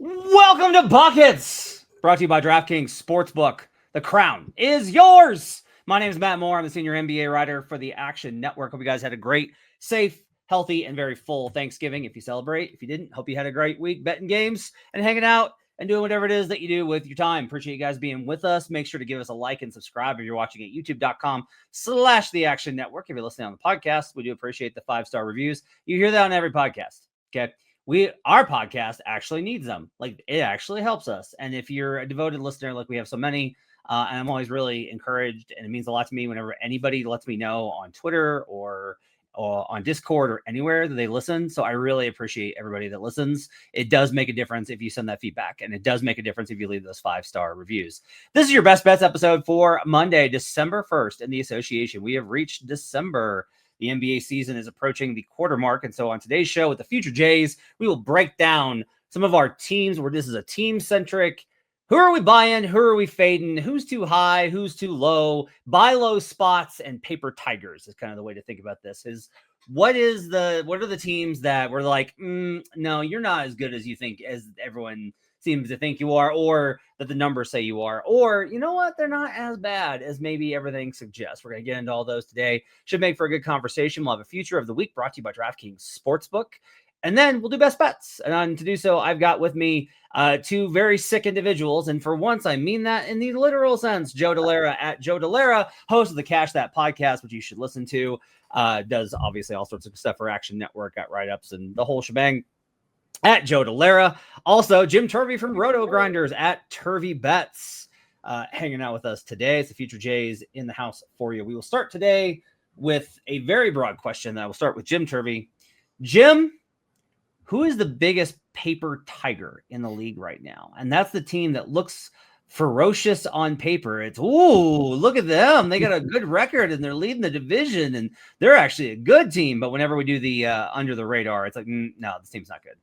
Welcome to Buckets, brought to you by DraftKings Sportsbook. The crown is yours. My name is MattMoore. I'm the senior NBA writer for the Action Network. Hope you guys had a great, safe, healthy, and very full Thanksgiving. If you celebrate, if you didn't, hope you had a great week betting games and hanging out and doing whatever it is that you do with your time. Appreciate you guys being with us. Make sure to give us a like and subscribe if you're watching at youtube.com/the Action Network. If you're listening on the podcast, we do appreciate the 5-star reviews. You hear that on every podcast. Okay. Our podcast actually needs them. Like, it actually helps us. And if you're a devoted listener, like we have so many, and I'm always really encouraged, and it means a lot to me whenever anybody lets me know on Twitter or on Discord or anywhere that they listen. So I really appreciate everybody that listens. It does make a difference if you send that feedback, and it does make a difference if you leave those 5-star reviews. This is your Best Bets episode for Monday, December 1st in the association. We have reached December. The NBA season is approaching the quarter mark. And so on today's show with the Future Jays, we will break down some of our teams where this is a team-centric. Who are we buying? Who are we fading? Who's too high? Who's too low? Buy low spots and paper tigers is kind of the way to think about this. What are the teams that we're like, no, you're not as good as you think, as everyone seems to think you are, or that the numbers say you are, or you know what, they're not as bad as maybe everything suggests. We're going to get into all those today. Should make for a good conversation. We'll have a Future of the Week brought to you by DraftKings Sportsbook, and then we'll do best bets. And to do so, I've got with me two very sick individuals, and for once, I mean that in the literal sense. Joe Dellera at Joe Dellera, host of the Cash That podcast, which you should listen to. Does obviously all sorts of stuff for Action Network, got write-ups and the whole shebang. At Joe Dellera. Also, Jim Turvey from Roto Grinders at Turvey Bets, hanging out with us today. It's the Future Jays in the house for you. We will start today with a very broad question that I will start with Jim Turvey. Jim, who is the biggest paper tiger in the league right now? And that's the team that looks ferocious on paper. It's, look at them. They got a good record and they're leading the division and they're actually a good team. But whenever we do the under the radar, it's like, no, this team's not good.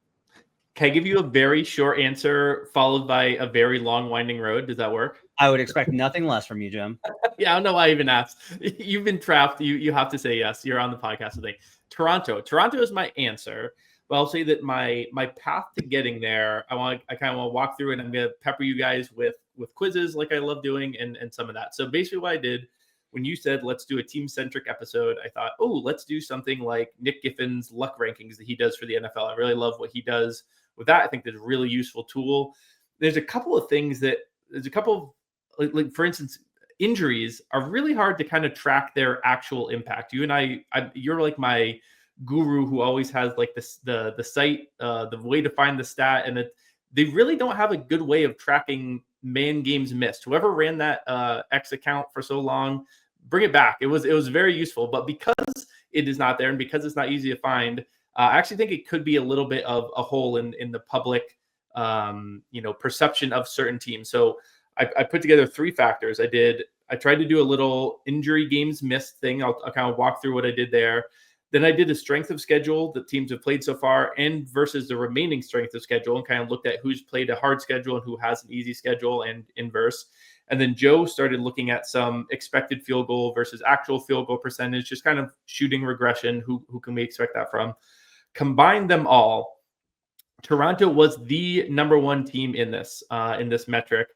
Can I give you a very short answer followed by a very long winding road? Does that work? I would expect nothing less from you, Jim. Yeah, I don't know why I even asked. You've been trapped. You have to say yes. You're on the podcast today. Toronto is my answer. But I'll say that my path to getting there, I kind of want to walk through, and I'm going to pepper you guys with quizzes like I love doing and some of that. So basically what I did when you said, let's do a team-centric episode, I thought, let's do something like Nick Giffin's luck rankings that he does for the NFL. I really love what he does with that. I think there's a really useful tool. There's a couple of things like for instance, injuries are really hard to kind of track their actual impact. You and I you're like my guru who always has like the site, the way to find the stat, and they really don't have a good way of tracking man games missed. Whoever ran that X account for so long, bring it back. It was very useful, but because it is not there and because it's not easy to find, I actually think it could be a little bit of a hole in the public, perception of certain teams. So I put together 3 factors. I tried to do a little injury games missed thing. I'll kind of walk through what I did there. Then I did a strength of schedule that teams have played so far and versus the remaining strength of schedule, and kind of looked at who's played a hard schedule and who has an easy schedule and inverse. And then Joe started looking at some expected field goal versus actual field goal percentage, just kind of shooting regression. Who can we expect that from? Combine them all. Toronto was the number 1 team in this metric.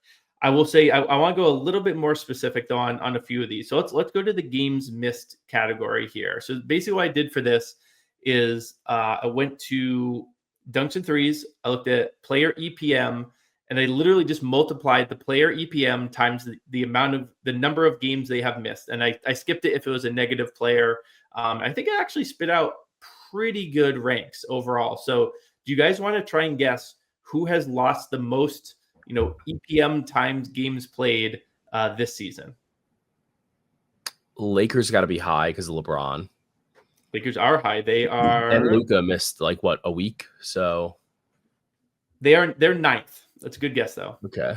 I will say I want to go a little bit more specific though on a few of these. So let's go to the games missed category here. So basically what I did for this is I went to dunks and threes. I looked at player EPM, and I literally just multiplied the player EPM times the number of games they have missed. And I skipped it if it was a negative player. I think it actually spit out pretty good ranks overall. So do you guys want to try and guess who has lost the most, EPM times games played this season? Lakers got to be high because of LeBron. Lakers are high. They are. And Luka missed a week. So they're 9th. That's a good guess though. Okay.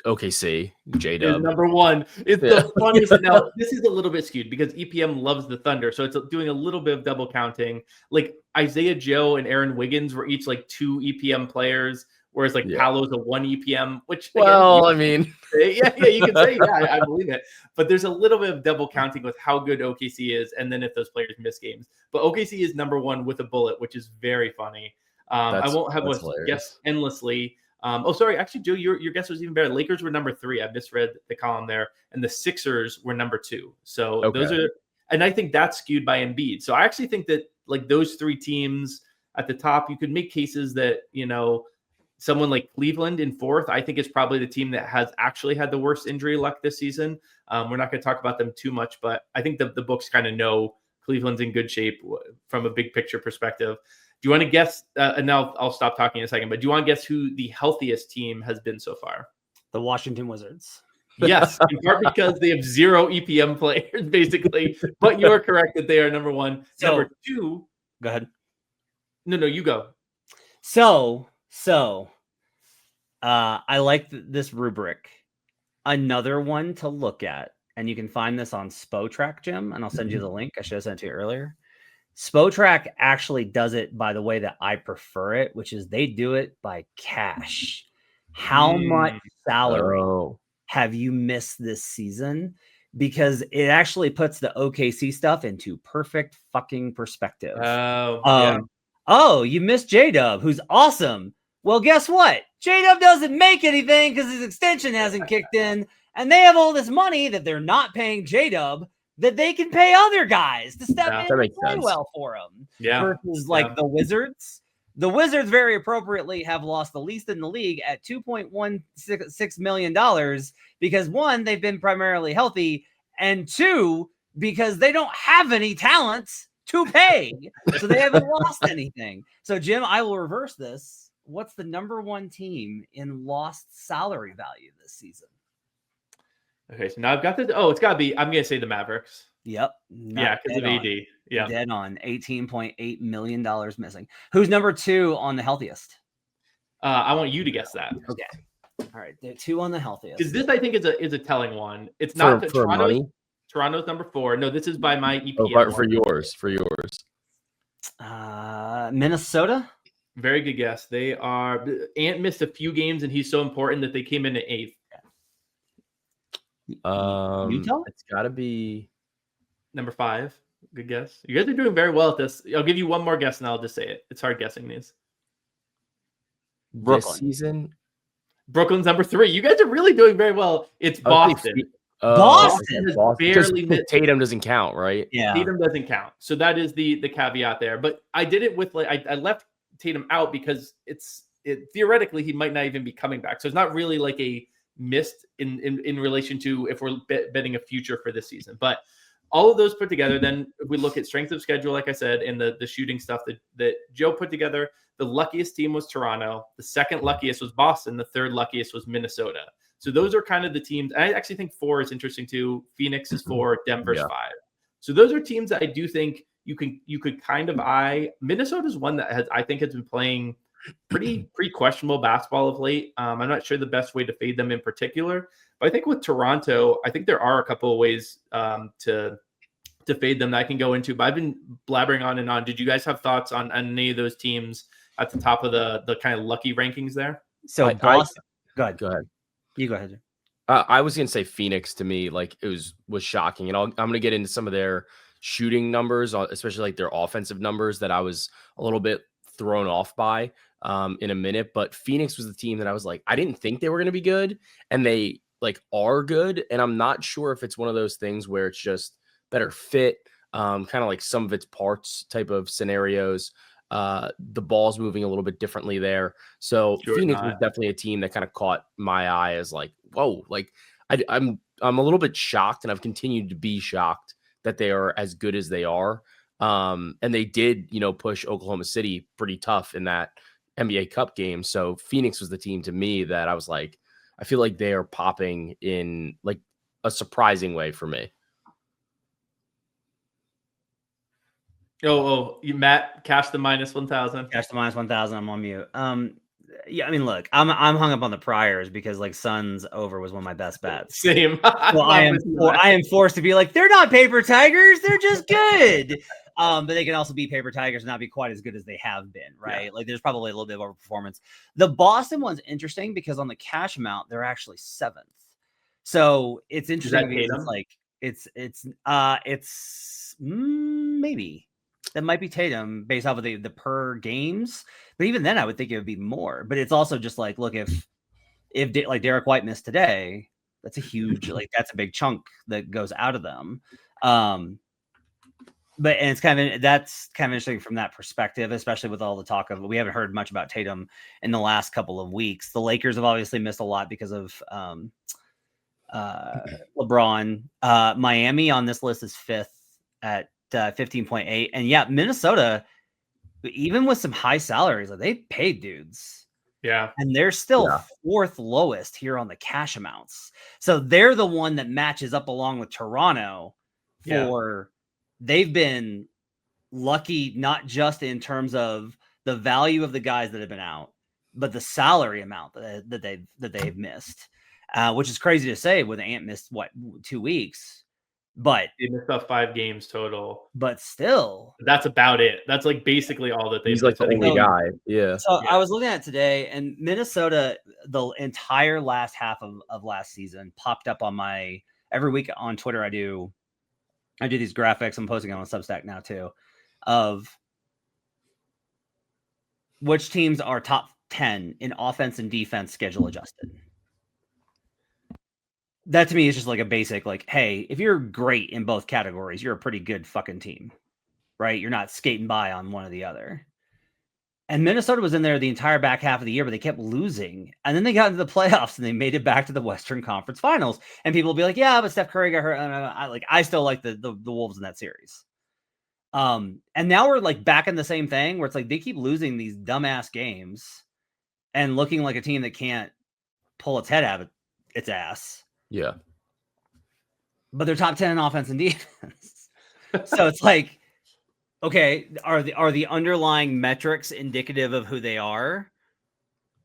OKC, J-Dub. Number 1. It's the funniest. Now, this is a little bit skewed because EPM loves the Thunder. So it's doing a little bit of double counting. Like Isaiah Joe and Aaron Wiggins were each like 2 EPM players, whereas Paolo's a 1 EPM, which, again, you can say, I believe it. But there's a little bit of double counting with how good OKC is, and then if those players miss games. But OKC is number 1 with a bullet, which is very funny. I won't have that's us hilarious. guess endlessly. Sorry. Actually, Joe, your guess was even better. Lakers were number 3. I misread the column there. And the Sixers were number 2. So those are, and I think that's skewed by Embiid. So I actually think that like those 3 teams at the top, you could make cases that, someone like Cleveland in 4th, I think is probably the team that has actually had the worst injury luck this season. We're not going to talk about them too much, but I think the books kind of know Cleveland's in good shape from a big picture perspective. Do you want to guess? And now I'll stop talking in a second, but do you want to guess who the healthiest team has been so far? The Washington Wizards. Yes, in part because they have 0 EPM players, basically. But you are correct that they are number 1. So, number 2. Go ahead. No, you go. So I like this rubric. Another one to look at, and you can find this on Spotrac, Jim, and I'll send you the link. I should have sent it to you earlier. Spotrac actually does it by the way that I prefer it, which is they do it by cash. How much salary have you missed this season? Because it actually puts the OKC stuff into perfect fucking perspective. Oh, you missed J-Dub, who's awesome. Well, guess what? J-Dub doesn't make anything because his extension hasn't kicked in, and they have all this money that they're not paying J-Dub that they can pay other guys to step in and play well for them. Versus the Wizards. The Wizards very appropriately have lost the least in the league at $2.16 million because 1, they've been primarily healthy, and 2, because they don't have any talents to pay. So they haven't lost anything. So Jim, I will reverse this. What's the number 1 team in lost salary value this season? Okay, so now I've got the. Oh, it's got to be. I'm going to say the Mavericks. Yep. Yeah, because of AD. Yeah. Dead on. $18.8 million missing. Who's number 2 on the healthiest? I want you to guess that. Okay. All right. They're 2 on the healthiest. Because this, I think, is a telling one. It's not for money. Toronto's number 4. No, this is by my EPM. For yours. Minnesota. Very good guess. They are. Ant missed a few games, and he's so important that they came in at 8th. Utah. It's got to be number 5. Good guess. You guys are doing very well at this. I'll give you one more guess, and I'll just say it. It's hard guessing these. Brooklyn. This season. Brooklyn's number 3. You guys are really doing very well. It's Boston. Boston has barely missed. Tatum doesn't count, right? Yeah, Tatum doesn't count. So that is the caveat there. But I did it with I left Tatum out because theoretically he might not even be coming back. So it's not really like a missed in relation to if we're betting a future for this season. But all of those put together, then if we look at strength of schedule, like I said, and the shooting stuff that Joe put together, the luckiest team was Toronto. The second luckiest was Boston. The third luckiest was Minnesota. So those are kind of the teams. I actually think 4 is interesting too. Phoenix is 4, Denver's 5. So those are teams that I do think you could kind of eye. Minnesota's one that I think has been playing pretty questionable basketball of late. I'm not sure the best way to fade them in particular, but I think with Toronto, I think there are a couple of ways to fade them that I can go into. But I've been blabbering on and on. Did you guys have thoughts on any of those teams at the top of the kind of lucky rankings there? So Boston. Go ahead. You go ahead. I was gonna say Phoenix to me, like it was shocking, and I'm gonna get into some of their shooting numbers, especially like their offensive numbers that I was a little bit thrown off by in a minute. But Phoenix was the team that I was like, I didn't think they were gonna be good, and they like are good, and I'm not sure if it's one of those things where it's just better fit, kind of like some of its parts type of scenarios. The ball's moving a little bit differently there. So Phoenix was definitely a team that kind of caught my eye as like, whoa, like I'm a little bit shocked, and I've continued to be shocked that they are as good as they are. And they did, push Oklahoma City pretty tough in that NBA Cup game. So Phoenix was the team to me that I was like, I feel like they are popping in like a surprising way for me. You Matt, cash the minus 1,000. Cash the minus 1,000. I'm on mute. Yeah, I mean, look, I'm hung up on the priors because like Suns over was one of my best bets. Same. Well, I am forced to be like, they're not paper tigers, they're just good. But they can also be paper tigers and not be quite as good as they have been, right? Yeah. Like there's probably a little bit of overperformance. The Boston one's interesting because on the cash amount, they're actually 7th. So it's interesting because it's like it's maybe. that might be Tatum based off of the per games. But even then, I would think it would be more. But it's also just like, look, if like Derek White missed today, that's a huge, like that's a big chunk that goes out of them. But and that's kind of interesting from that perspective, especially with all the talk of, we haven't heard much about Tatum in the last couple of weeks. The Lakers have obviously missed a lot because of LeBron. Miami on this list is 5th at 15.8. And yeah, Minnesota, even with some high salaries, like they paid dudes. Yeah. And they're still 4th lowest here on the cash amounts. So they're the one that matches up along with Toronto for they've been lucky, not just in terms of the value of the guys that have been out, but the salary amount that they've missed, which is crazy to say with Ant missed 2 weeks, but he missed up 5 games total. But still, that's about it. That's like basically all that they've. He's like the only guy. Yeah. So I was looking at it today, and Minnesota, the entire last half of last season, popped up on my every week on Twitter. I do these graphics. I'm posting them on Substack now too, of which teams are top 10 in offense and defense schedule adjusted. That to me is just like a basic, like, hey, if you're great in both categories, you're a pretty good fucking team, right? You're not skating by on one or the other. And Minnesota was in there the entire back half of the year, but they kept losing. And then they got into the playoffs and they made it back to the Western Conference Finals. And people will be like, yeah, but Steph Curry got hurt. I still like the Wolves in that series. And now we're like back in the same thing where it's like they keep losing these dumbass games and looking like a team that can't pull its head out of its ass. Yeah. But they're top 10 in offense and defense. So it's like, okay, are the underlying metrics indicative of who they are?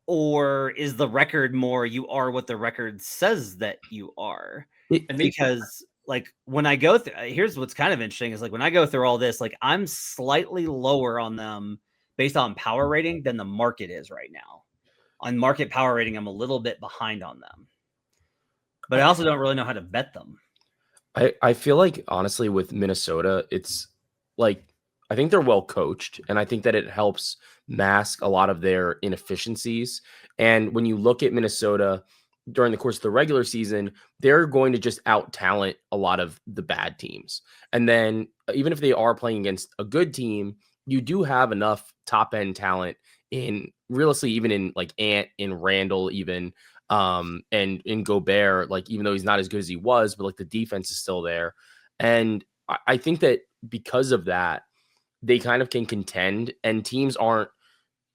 Or is the record more you are what the record says that you are? Because like when I go through, here's what's kind of interesting is like when I go through all this, like I'm slightly lower on them based on power rating than the market is right now. On market power rating, I'm a little bit behind on them. But I also don't really know how to bet them. I feel like honestly with Minnesota, it's like I think they're well coached, and I think that it helps mask a lot of their inefficiencies. And when you look at Minnesota during the course of the regular season, they're going to just out talent a lot of the bad teams. And then even if they are playing against a good team, you do have enough top end talent in realistically, even in like Ant, in Randall, even and in Gobert, like even though he's not as good as he was, but like the defense is still there. And I think that because of that, they kind of can contend, and teams aren't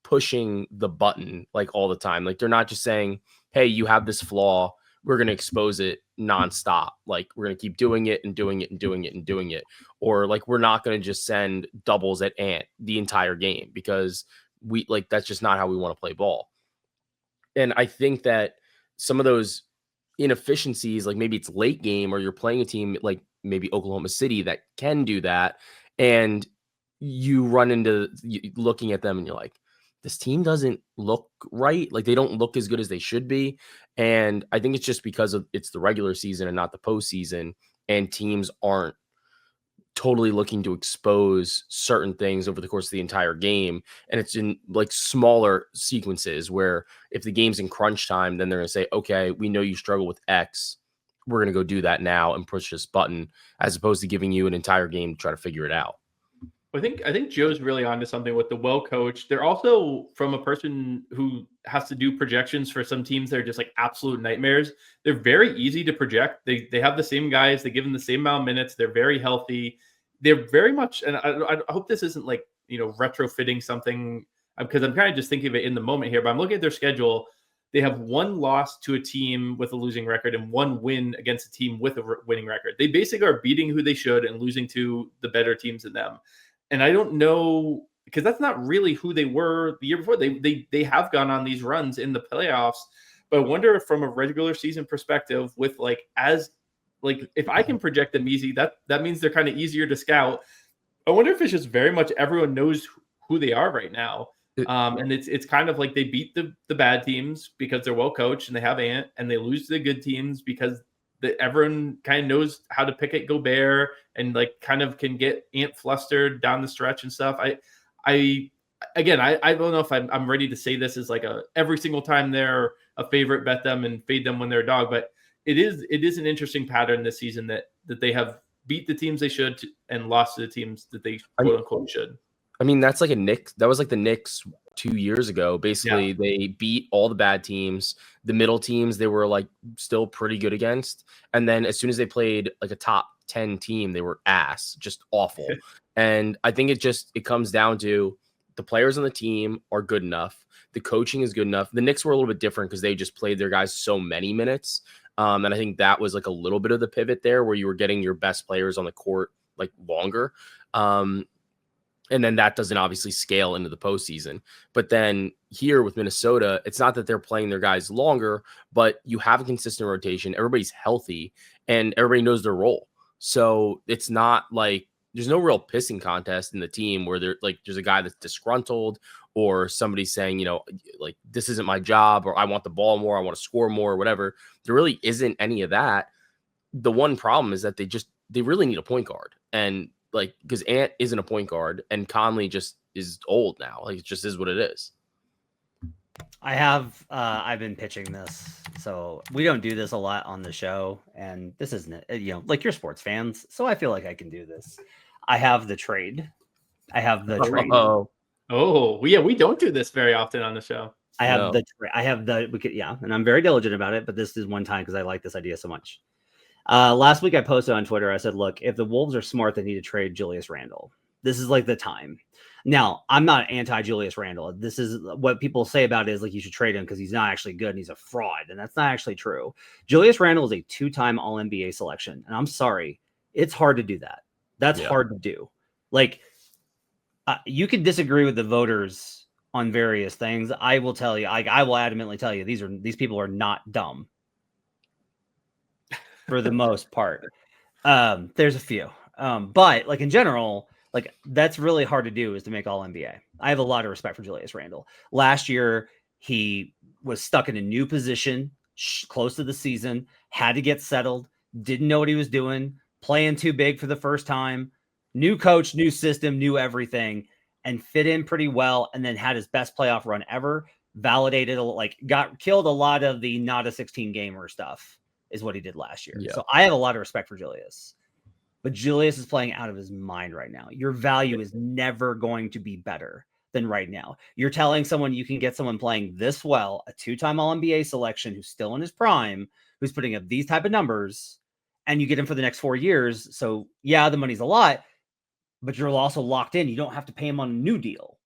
pushing the button like all the time. Like they're not just saying, hey, you have this flaw, we're going to expose it nonstop. Like we're going to keep doing it and doing it and doing it and doing it. Or like, we're not going to just send doubles at Ant the entire game because we like, that's just not how we want to play ball. And I think that some of those inefficiencies, like maybe it's late game or you're playing a team like maybe Oklahoma City that can do that. And you run into looking at them and you're like, this team doesn't look right. Like they don't look as good as they should be. And I think it's just because it's the regular season and not the postseason, and teams aren't totally looking to expose certain things over the course of the entire game. And it's in like smaller sequences where if the game's in crunch time, then they're going to say, okay, we know you struggle with X. We're going to go do that now and push this button, as opposed to giving you an entire game to try to figure it out. I think Joe's really onto something with the well coached. They're also, from a person who has to do projections for some teams that are just like absolute nightmares, they're very easy to project. They have the same guys, they give them the same amount of minutes, they're very healthy. They're very much, and I hope this isn't like, retrofitting something, because I'm kind of just thinking of it in the moment here, but I'm looking at their schedule. They have 1 loss to a team with a losing record and 1 win against a team with a winning record. They basically are beating who they should and losing to the better teams than them. And I don't know, because that's not really who they were the year before. They have gone on these runs in the playoffs, but I wonder if from a regular season perspective, with if I can project them easy, that means they're kind of easier to scout. I wonder if it's just very much everyone knows who they are right now. And it's kind of like they beat the bad teams because they're well coached and they have Ant, and they lose to the good teams because that everyone kind of knows how to pick at Gobert and like kind of can get ant flustered down the stretch and stuff. I don't know if I'm ready to say this is like every single time they're a favorite, bet them and fade them when they're a dog, but it is an interesting pattern this season that they have beat the teams they should and lost to the teams that they quote unquote should. I mean, that's like that was like the Knicks 2 years ago. Basically, they beat all the bad teams. The middle teams, they were like still pretty good against. And then as soon as they played like a top 10 team, they were just awful. And I think it comes down to the players on the team are good enough. The coaching is good enough. The Knicks were a little bit different because they just played their guys so many minutes. And I think that was like a little bit of the pivot there where you were getting your best players on the court like longer. And then that doesn't obviously scale into the postseason. But then here with Minnesota, it's not that they're playing their guys longer, but you have a consistent rotation. Everybody's healthy and everybody knows their role. So it's not like there's no real pissing contest in the team where there's a guy that's disgruntled or somebody saying, you know, like this isn't my job or I want the ball more, I want to score more or whatever. There really isn't any of that. The one problem is that they really need a point guard. And like, because Ant isn't a point guard and Conley just is old now. Like, it just is what it is. I've been pitching this. So we don't do this a lot on the show. And this isn't, like you're sports fans. So I feel like I can do this. I have the trade. Oh, yeah. We don't do this very often on the show. And I'm very diligent about it, but this is one time because I like this idea so much. Last week I posted on Twitter, I said, look, if the Wolves are smart, they need to trade Julius Randle. This is like the time. Now, I'm not anti-Julius Randle. This is what people say about it is like you should trade him because he's not actually good and he's a fraud. And that's not actually true. Julius Randle is a 2-time All-NBA selection. And I'm sorry, it's hard to do that. That's hard to do. Like, you can disagree with the voters on various things. I will tell you, I will adamantly tell you, these people are not dumb. For the most part. There's a few. But like in general, like that's really hard to do is to make all NBA. I have a lot of respect for Julius Randle. Last year, he was stuck in a new position close to the season, had to get settled, didn't know what he was doing, playing too big for the first time, new coach, new system, new everything, and fit in pretty well. And then had his best playoff run ever, validated, like killed a lot of the not a 16 gamer stuff. Is what he did last year. Yeah. So I have a lot of respect for Julius. But Julius is playing out of his mind right now. Your value is never going to be better than right now. You're telling someone you can get someone playing this well, a 2-time All-NBA selection who's still in his prime, who's putting up these type of numbers, and you get him for the next 4 years. So yeah, the money's a lot, but you're also locked in. You don't have to pay him on a new deal.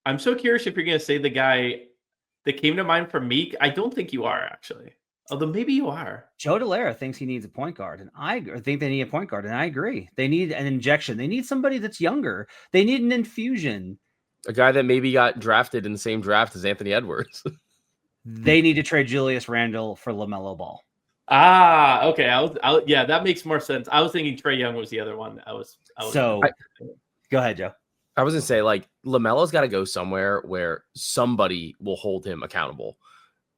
I'm so curious if you're going to say the guy that came to mind for me. I don't think you are actually. Although maybe you are. Joe Dellera thinks he needs a point guard, and I think they need a point guard, and I agree. They need an injection. They need somebody that's younger. They need an infusion. A guy that maybe got drafted in the same draft as Anthony Edwards. They need to trade Julius Randle for LaMelo Ball. Ah, okay. Yeah, that makes more sense. I was thinking Trae Young was the other one. Go ahead, Joe. I was going to say, like, LaMelo's got to go somewhere where somebody will hold him accountable.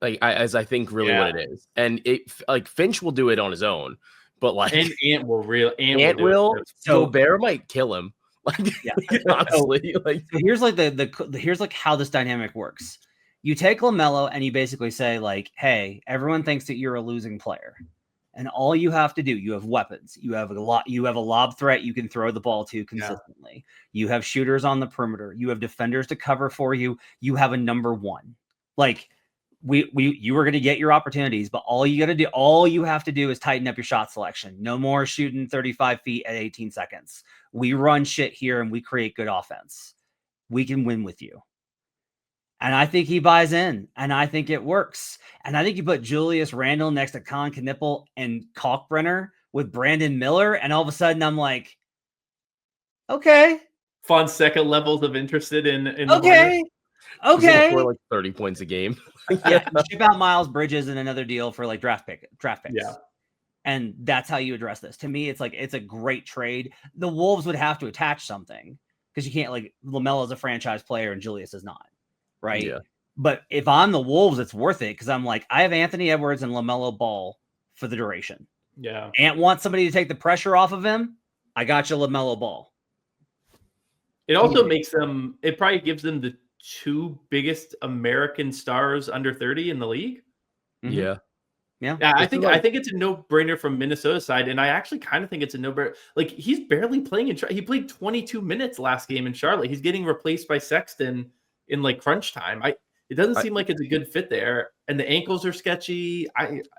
Like, as I think really what it is. And like Finch will do it on his own, but like Ant will. So Gobert might kill him. Like, honestly, like so here's like here's like how this dynamic works. You take LaMelo and you basically say like, hey, everyone thinks that you're a losing player. And all you have to do, you have weapons. You have a lob threat you can throw the ball to consistently. Yeah. You have shooters on the perimeter. You have defenders to cover for you. You have a number one. Like you were going to get your opportunities, but all you have to do is tighten up your shot selection. No more shooting 35 feet at 18 seconds. We run shit here and we create good offense. We can win with you. And I think he buys in, and I think it works. And I think you put Julius Randle next to Colin Knippel and Kalkbrenner with Brandon Miller, and all of a sudden I'm like, okay. Fonseca levels of interested in okay. Okay. Score like 30 points a game. Yeah, ship out Miles Bridges and another deal for like draft picks. Yeah. And that's how you address this. To me, it's like it's a great trade. The Wolves would have to attach something because you can't like LaMelo's a franchise player and Julius is not. Right. Yeah. But if I'm the Wolves, it's worth it because I'm like, I have Anthony Edwards and LaMelo Ball for the duration. Yeah. Ant wants somebody to take the pressure off of him. I got you, LaMelo Ball. It also makes them, it probably gives them the 2 biggest American stars under 30 in the league. Mm-hmm. Yeah. Yeah. I think it's a no-brainer from Minnesota side, and I actually kind of think it's a no-brainer. Like, he's barely playing in he played 22 minutes last game in Charlotte. He's getting replaced by Sexton in like crunch time. It doesn't seem like it's a good fit there, and the ankles are sketchy.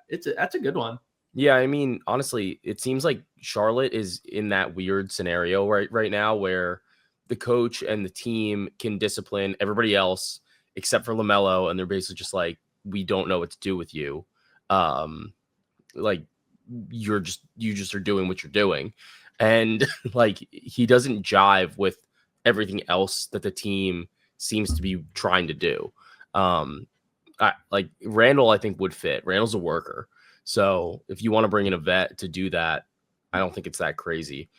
That's a good one. Yeah, I mean, honestly, it seems like Charlotte is in that weird scenario right now where the coach and the team can discipline everybody else except for LaMelo, and they're basically just like, we don't know what to do with you. Like you just are doing what you're doing, and like he doesn't jive with everything else that the team seems to be trying to do. Like Randall, I think would fit. Randall's a worker, so if you want to bring in a vet to do that, I don't think it's that crazy.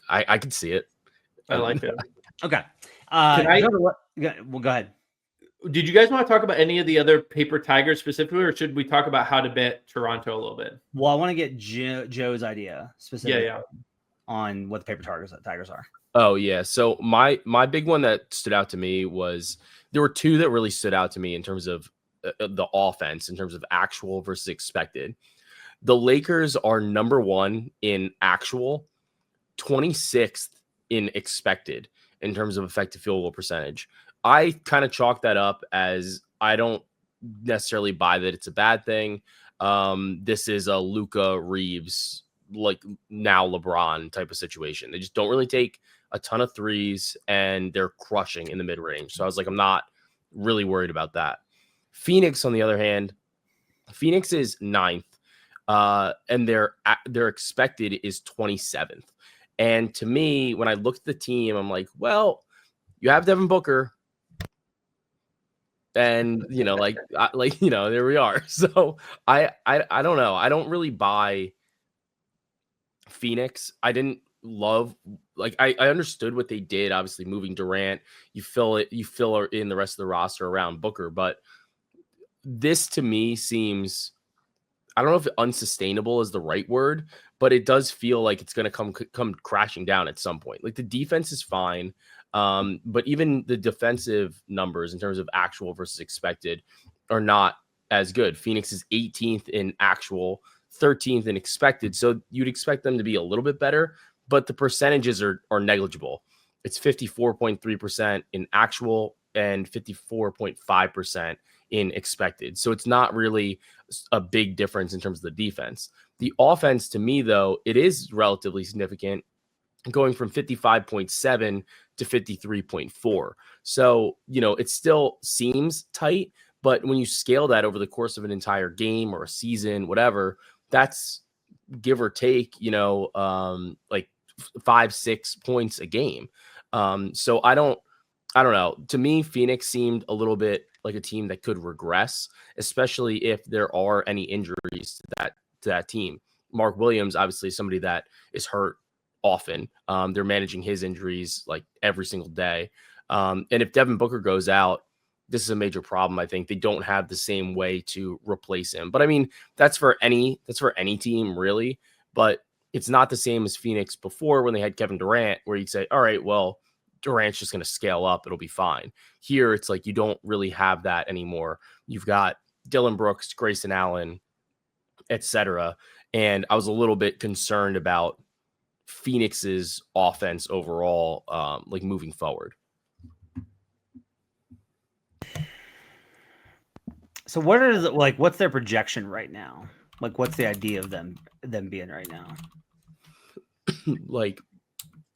I could see it. I like it. Okay. Well, go ahead. Did you guys want to talk about any of the other paper tigers specifically, or should we talk about how to bet Toronto a little bit? Well, I want to get Joe's idea specifically on what the paper tigers are. Oh yeah. So my big one that stood out to me was there were 2 that really stood out to me in terms of the offense, in terms of actual versus expected. The Lakers are number 1 in actual, 26th in expected in terms of effective field goal percentage. I kind of chalk that up as I don't necessarily buy that it's a bad thing. This is a Luka Reeves, like now LeBron type of situation. They just don't really take a ton of threes and they're crushing in the mid range. So I was like, I'm not really worried about that. Phoenix, on the other hand, Phoenix is 9th, and their expected is 27th. And to me, when I looked at the team, I'm like, well, you have Devin Booker. And, there we are. So I don't know. I don't really buy Phoenix. I didn't love, I understood what they did. Obviously moving Durant, you fill in the rest of the roster around Booker. But this to me seems, I don't know if unsustainable is the right word, but it does feel like it's going to come crashing down at some point. Like the defense is fine. But even the defensive numbers in terms of actual versus expected are not as good. Phoenix is 18th in actual, 13th in expected. So you'd expect them to be a little bit better, but the percentages are negligible. It's 54.3% in actual and 54.5% in expected. So it's not really a big difference in terms of the defense. The offense, to me, though, it is relatively significant, going from 55.7 to 53.4. So, it still seems tight, but when you scale that over the course of an entire game or a season, whatever, that's give or take, like 5-6 points a game. So I don't know. To me, Phoenix seemed a little bit like a team that could regress, especially if there are any injuries to that team. Mark Williams, obviously somebody that is hurt often. They're managing his injuries like every single day. And if Devin Booker goes out, this is a major problem. I think they don't have the same way to replace him. But I mean, that's for any team really, but it's not the same as Phoenix before when they had Kevin Durant, where you'd say, all right, well, Durant's just going to scale up. It'll be fine. Here, it's like you don't really have that anymore. You've got Dylan Brooks, Grayson Allen, etc. And I was a little bit concerned about Phoenix's offense overall, like moving forward. So what's their projection right now? Like, what's the idea of them being right now? like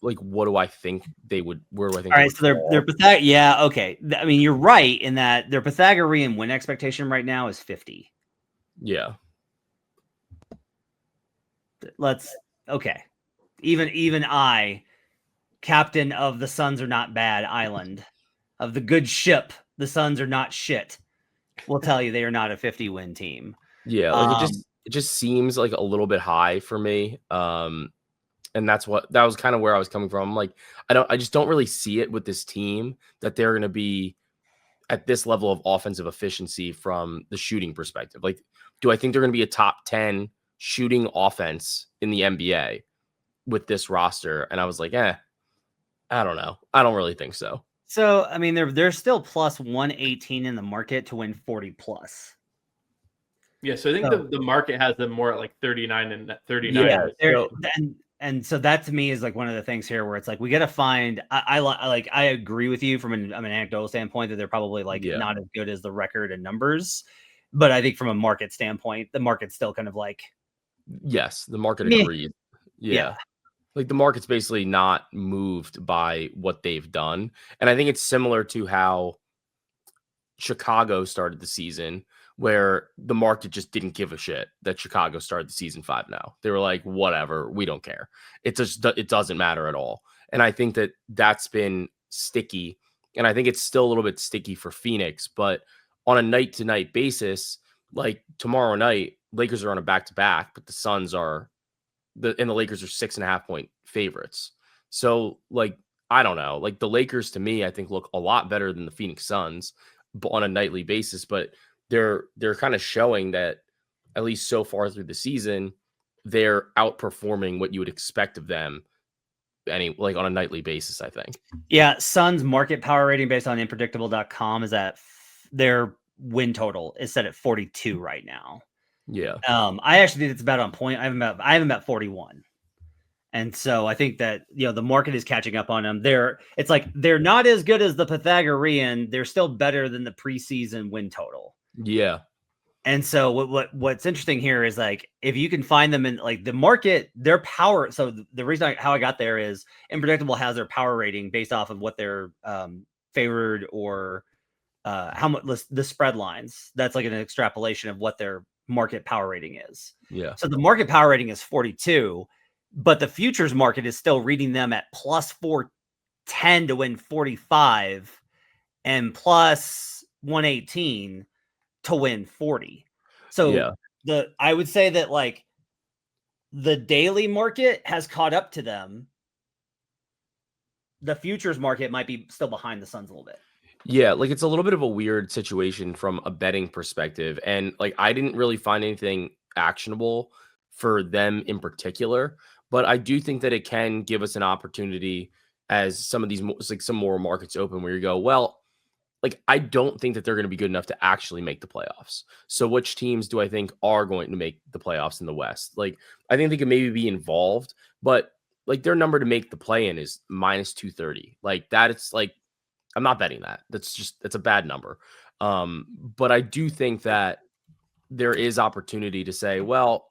what do I think they would? Where do I think? All right, so they're Pythag. Yeah, okay. I mean, you're right in that their Pythagorean win expectation right now is 50. Yeah. Okay. Even I, captain of the Suns are not bad island, of the good ship, the Suns are not shit, will tell you they are not a 50-win team. Yeah, like it just seems like a little bit high for me. And that was kind of where I was coming from. I'm like, I just don't really see it with this team that they're going to be at this level of offensive efficiency from the shooting perspective. Like, do I think they're going to be a top 10 shooting offense in the NBA with this roster? And I was like, I don't know. I don't really think so. So, I mean, they're still plus 118 in the market to win 40 plus. Yeah, so I think the market has them more at like 39 and 39. Yeah, and so that to me is like one of the things here where it's like we got to find. I agree with you from an anecdotal standpoint that they're probably like not as good as the record and numbers, but I think from a market standpoint, the market's still kind of like. Yes, the market agrees. Yeah. Like the market's basically not moved by what they've done. And I think it's similar to how Chicago started the season, where the market just didn't give a shit that Chicago started the season 5-0. They were like, whatever, we don't care. It doesn't matter at all. And I think that that's been sticky. And I think it's still a little bit sticky for Phoenix, but on a night to night basis, like tomorrow night, Lakers are on a back-to-back, but the Suns are the Lakers are 6.5 point favorites. So like, I don't know, like the Lakers to me, I think look a lot better than the Phoenix Suns on a nightly basis, but they're kind of showing that at least so far through the season, they're outperforming what you would expect of them like on a nightly basis, I think. Yeah. Suns market power rating based on unpredictable.com is that their win total is set at 42 right now. Yeah. I actually think it's about on point. I have them at 41. And so I think that, the market is catching up on them. It's like they're not as good as the Pythagorean. They're still better than the preseason win total. Yeah. And so what's interesting here is like, if you can find them in like the market, their power. So the reason how I got there is Unpredictable has their power rating based off of what they're favored or how much the spread lines. That's like an extrapolation of what their market power rating is. Yeah. So the market power rating is 42, but the futures market is still reading them at plus 410 to win 45 and plus 118 to win 40. So I would say that like the daily market has caught up to them. The futures market might be still behind the Suns a little bit. Yeah, like it's a little bit of a weird situation from a betting perspective. And like I didn't really find anything actionable for them in particular, but I do think that it can give us an opportunity as some of these like some more markets open where you go, well, like I don't think that they're going to be good enough to actually make the playoffs. So which teams do I think are going to make the playoffs in the West? Like I think they could maybe be involved, but like their number to make the play-in is minus 230. Like that, it's like I'm not betting that. That's a bad number. But I do think that there is opportunity to say, well,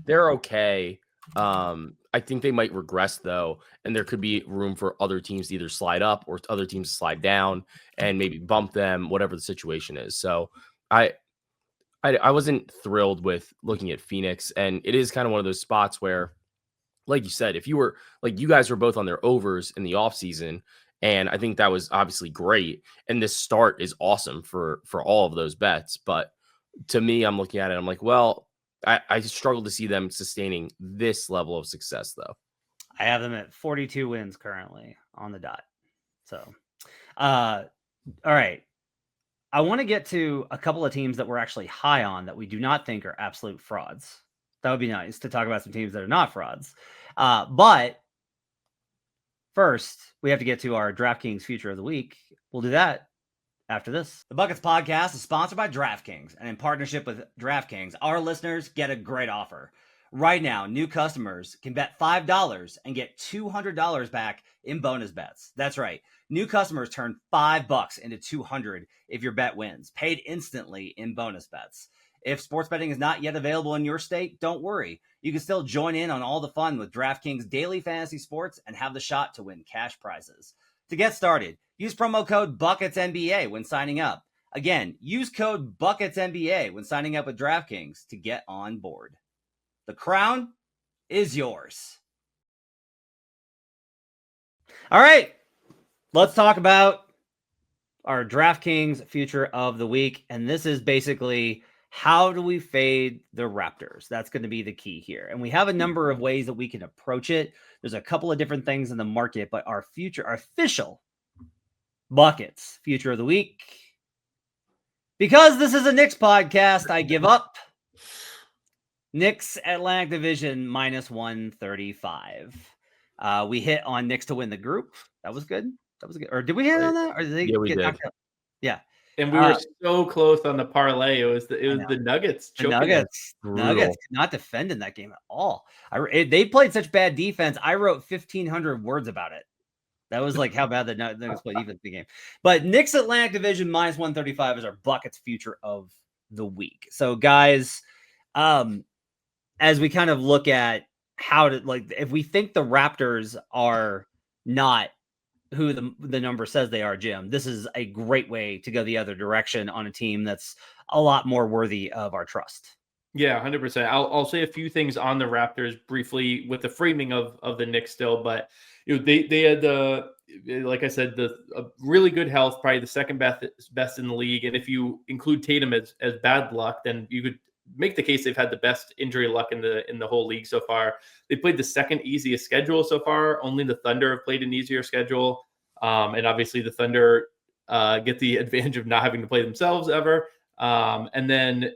they're okay. I think they might regress though, and there could be room for other teams to either slide up or other teams to slide down and maybe bump them, whatever the situation is. So I wasn't thrilled with looking at Phoenix, and it is kind of one of those spots where, like you said, if you were like you guys were both on their overs in the offseason, and I think that was obviously great. And this start is awesome for all of those bets. But to me, I'm looking at it, I'm like, well, I struggle to see them sustaining this level of success, though. I have them at 42 wins currently on the dot. So, all right. I want to get to a couple of teams that we're actually high on that we do not think are absolute frauds. That would be nice to talk about some teams that are not frauds. But first, we have to get to our DraftKings Future of the Week. We'll do that after this. The Buckets Podcast is sponsored by DraftKings, and in partnership with DraftKings, our listeners get a great offer. Right now, new customers can bet $5 and get $200 back in bonus bets. That's right. New customers turn $5 into $200 if your bet wins, paid instantly in bonus bets. If sports betting is not yet available in your state, don't worry. You can still join in on all the fun with DraftKings Daily Fantasy Sports and have the shot to win cash prizes. To get started, use promo code BucketsNBA when signing up. Again, use code BucketsNBA when signing up with DraftKings to get on board. The crown is yours. All right, let's talk about our DraftKings Future of the Week. And this is basically, how do we fade the Raptors? That's going to be the key here. And we have a number of ways that we can approach it. There's a couple of different things in the market, but our official Buckets Future of the Week Because this is a Knicks podcast, I give up. Knicks Atlantic Division -135. We hit on Knicks to win the group. That was good. Or did we hit on that? Or did they we get did. knocked out? Yeah. And we were so close on the parlay. It was the Nuggets. The Nuggets could not defend in that game at all. They played such bad defense. I wrote 1,500 words about it. That was like how bad the Nuggets played defense in the game. But Knicks Atlantic Division -135 is our Buckets future of the week. So guys, as we kind of look at how to, like, if we think the Raptors are not who the number says they are, Jim, this is a great way to go the other direction on a team that's a lot more worthy of our trust. Yeah, 100%. I'll say a few things on the Raptors briefly with the framing of the Knicks still, but they had like I said, a really good health, probably the second best in the league. And if you include Tatum as bad luck, then you could make the case they've had the best injury luck in the whole league so far. They played the second easiest schedule so far. Only the Thunder have played an easier schedule. And obviously the Thunder get the advantage of not having to play themselves ever. And then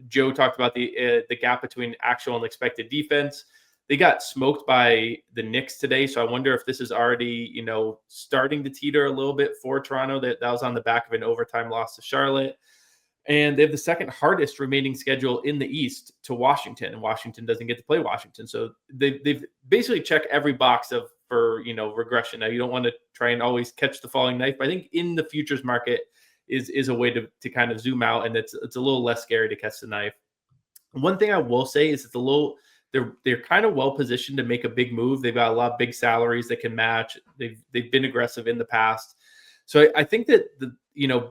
Joe talked about the gap between actual and expected defense. They got smoked by the Knicks today, so I wonder if this is already, starting to teeter a little bit for Toronto. That was on the back of an overtime loss to Charlotte. And they have the second hardest remaining schedule in the East to Washington, and Washington doesn't get to play Washington. So they've basically checked every box for regression. Now, you don't want to try and always catch the falling knife, but I think in the futures market is a way to kind of zoom out, and it's a little less scary to catch the knife. One thing I will say is it's a little they're kind of well positioned to make a big move. They've got a lot of big salaries that can match. They've been aggressive in the past, so I think that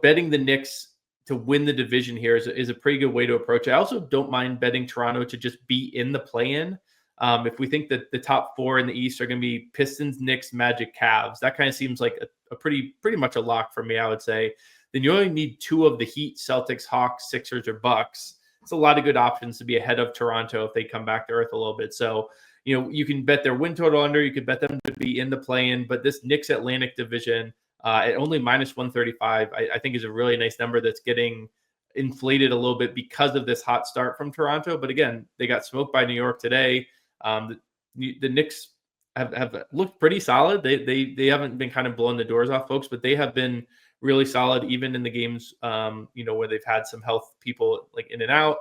betting the Knicks to win the division here is a pretty good way to approach it. I also don't mind betting Toronto to just be in the play-in. If we think that the top four in the East are going to be Pistons, Knicks, Magic, Cavs, that kind of seems like a pretty much a lock for me, I would say. Then you only need two of the Heat, Celtics, Hawks, Sixers, or Bucks. It's a lot of good options to be ahead of Toronto if they come back to earth a little bit. So, you can bet their win total under. You could bet them to be in the play-in. But this Knicks Atlantic Division at only -135, I think is a really nice number that's getting inflated a little bit because of this hot start from Toronto. But again, they got smoked by New York today. The Knicks have looked pretty solid. They haven't been kind of blowing the doors off folks, but they have been really solid even in the games where they've had some health people like in and out.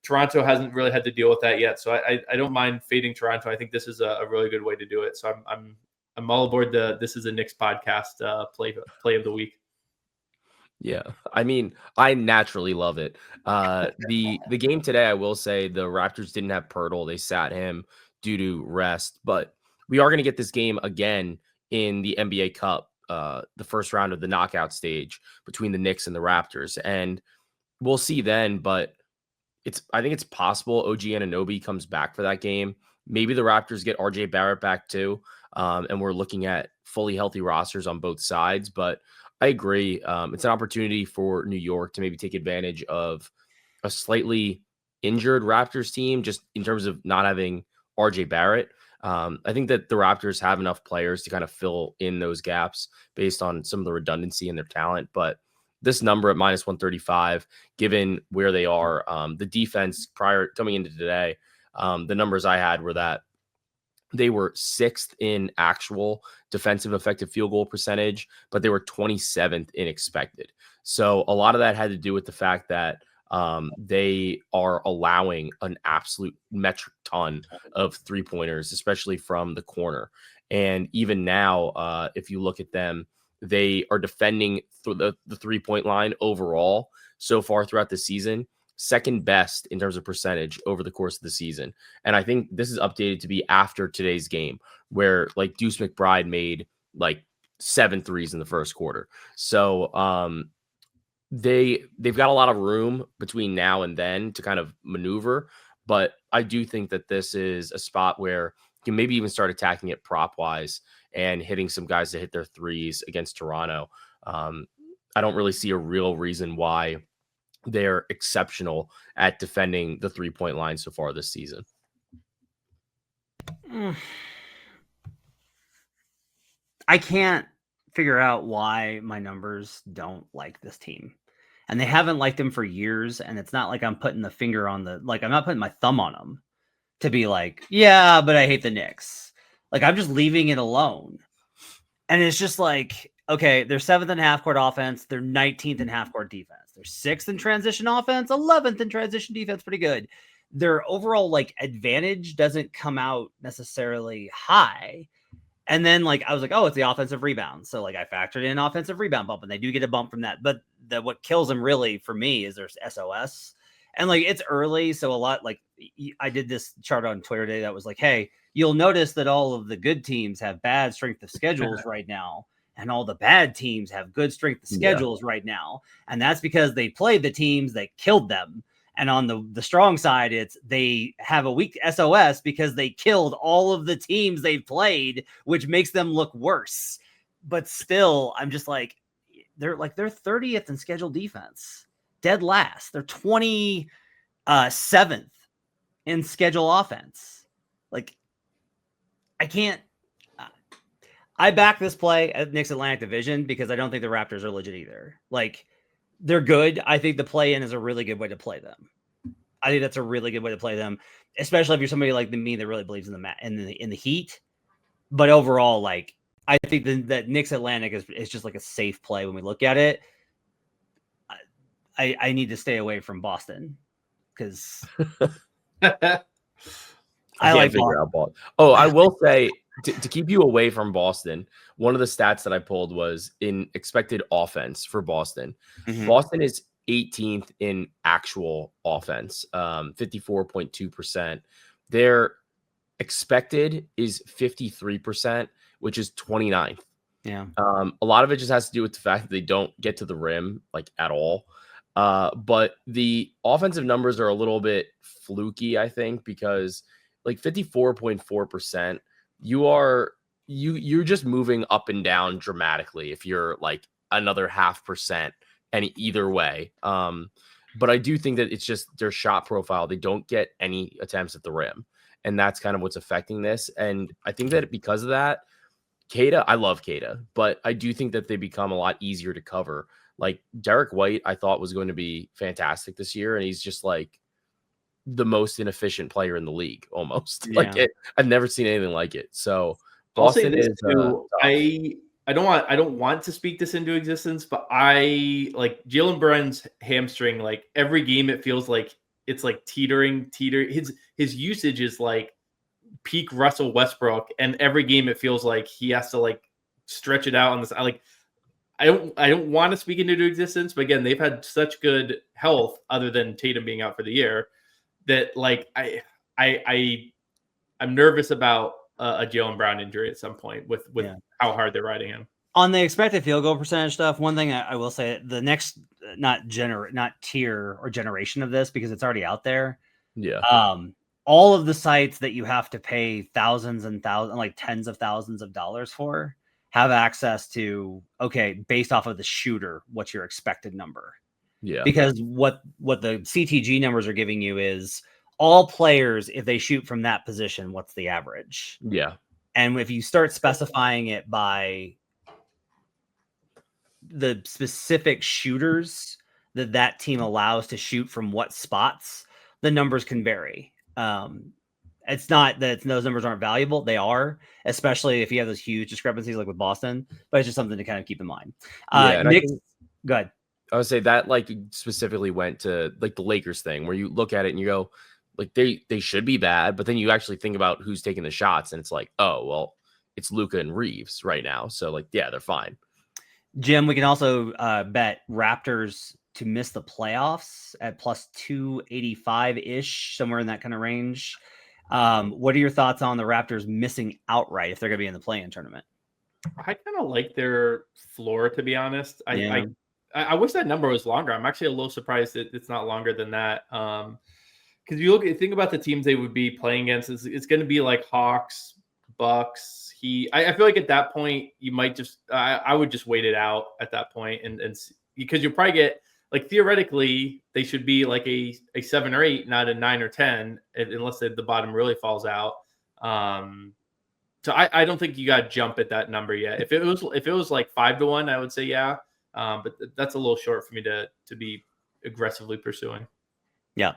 Toronto hasn't really had to deal with that yet, so I don't mind fading Toronto. I think this is a really good way to do it. So I'm all aboard this is a Knicks podcast play of the week. Yeah, I mean, I naturally love it. The game today, I will say the Raptors didn't have Pirtle. They sat him due to rest, but we are going to get this game again in the NBA Cup, the first round of the knockout stage between the Knicks and the Raptors. And we'll see then, but I think it's possible OG Anunoby comes back for that game. Maybe the Raptors get RJ Barrett back too. And we're looking at fully healthy rosters on both sides, but I agree. It's an opportunity for New York to maybe take advantage of a slightly injured Raptors team, just in terms of not having RJ Barrett. I think that the Raptors have enough players to kind of fill in those gaps based on some of the redundancy in their talent. But this number at -135, given where they are, the defense prior coming into today, the numbers I had were that they were 6th in actual defensive effective field goal percentage, but they were 27th in expected. So a lot of that had to do with the fact that they are allowing an absolute metric ton of 3-pointers, especially from the corner. And even now, if you look at them, they are defending the 3-point line overall so far throughout the season, second best in terms of percentage over the course of the season. And I think this is updated to be after today's game, where like Deuce McBride made like 7 threes in the first quarter. So they've got a lot of room between now and then to kind of maneuver. But I do think that this is a spot where you can maybe even start attacking it prop wise and hitting some guys to hit their threes against Toronto. I don't really see a real reason why they're exceptional at defending the 3-point line so far this season. I can't figure out why my numbers don't like this team. and they haven't liked him for years. And it's not like I'm putting the finger on I'm not putting my thumb on him to be like, yeah, but I hate the Knicks. Like, I'm just leaving it alone. And it's just like, okay, they're 7th in half-court offense. They're 19th in half-court defense. They're 6th in transition offense, 11th in transition defense. Pretty good. Their overall, like, advantage doesn't come out necessarily high. And then, like, I was like, oh, it's the offensive rebound. So, like, I factored in offensive rebound bump, and they do get a bump from that. But what kills them really for me is their SOS. And, like, it's early. So a lot, like, I did this chart on Twitter today that was like, hey, you'll notice that all of the good teams have bad strength of schedules right now. And all the bad teams have good strength of schedules right now. And that's because they played the teams that killed them. And on the strong side, it's they have a weak SOS because they killed all of the teams they've played, which makes them look worse. But still, I'm just like, they're 30th in scheduled defense, dead last. They're 27th in schedule offense. Like, I can't. I back this play at Knicks Atlantic Division because I don't think the Raptors are legit either. Like, they're good. I think the play-in is a really good way to play them. I think that's a really good way to play them, especially if you're somebody like me that really believes in the Heat. But overall, like, I think that Knicks Atlantic is just like a safe play when we look at it. I need to stay away from Boston because I like figure out Boston. Oh, I will say to keep you away from Boston, one of the stats that I pulled was in expected offense for Boston. Mm-hmm. Boston is 18th in actual offense, 54.2%. Their expected is 53%, which is 29th. Yeah. A lot of it just has to do with the fact that they don't get to the rim like at all. But the offensive numbers are a little bit fluky, I think, because like 54.4%, you're just moving up and down dramatically if you're like another 0.5% any either way. But I do think that it's just their shot profile. They don't get any attempts at the rim, and that's kind of what's affecting this. And I think that because of that, I love Keita, but I do think that they become a lot easier to cover. Like Derek White, I thought was going to be fantastic this year, and he's just like the most inefficient player in the league almost. Yeah. Like I've never seen anything like it. So Boston is I don't want to speak this into existence, but I like Jalen Brun's hamstring. Like every game, it feels like it's like teetering. His usage is like peak Russell Westbrook, and every game it feels like he has to like stretch it out on this. I don't want to speak into existence, but again, they've had such good health other than Tatum being out for the year that like I'm nervous about a Jaylen Brown injury at some point with how hard they're riding him. On the expected field goal percentage stuff, one thing I will say, the next not tier or generation of this, because it's already out there. Yeah. All of the sites that you have to pay thousands and thousands, like tens of thousands of dollars for, have access to, okay, based off of the shooter, what's your expected number? Yeah. Because what the CTG numbers are giving you is all players, if they shoot from that position, what's the average? Yeah. And if you start specifying it by the specific shooters that team allows to shoot from what spots, the numbers can vary. It's not that those numbers aren't valuable. They are, especially if you have those huge discrepancies like with Boston, but it's just something to kind of keep in mind. Nick, go ahead. I would say that like specifically went to like the Lakers thing where you look at it and you go like they should be bad, but then you actually think about who's taking the shots and it's like, oh, well, it's Luka and Reeves right now. So like, yeah, they're fine. Jim, we can also bet Raptors to miss the playoffs at plus 285-ish, somewhere in that kind of range. What are your thoughts on the Raptors missing outright if they're going to be in the play-in tournament? I kind of like their floor, to be honest. I wish that number was longer. I'm actually a little surprised that it's not longer than that. Because you think about the teams they would be playing against, it's going to be like Hawks, Bucks. I feel like at that point you might just I would just wait it out at that point and because you'll probably get like theoretically they should be like a 7 or 8, not a 9 or 10, unless the bottom really falls out. So I don't think you got to jump at that number yet. If it was like 5-1, I would say yeah. But that's a little short for me to be aggressively pursuing. Yeah.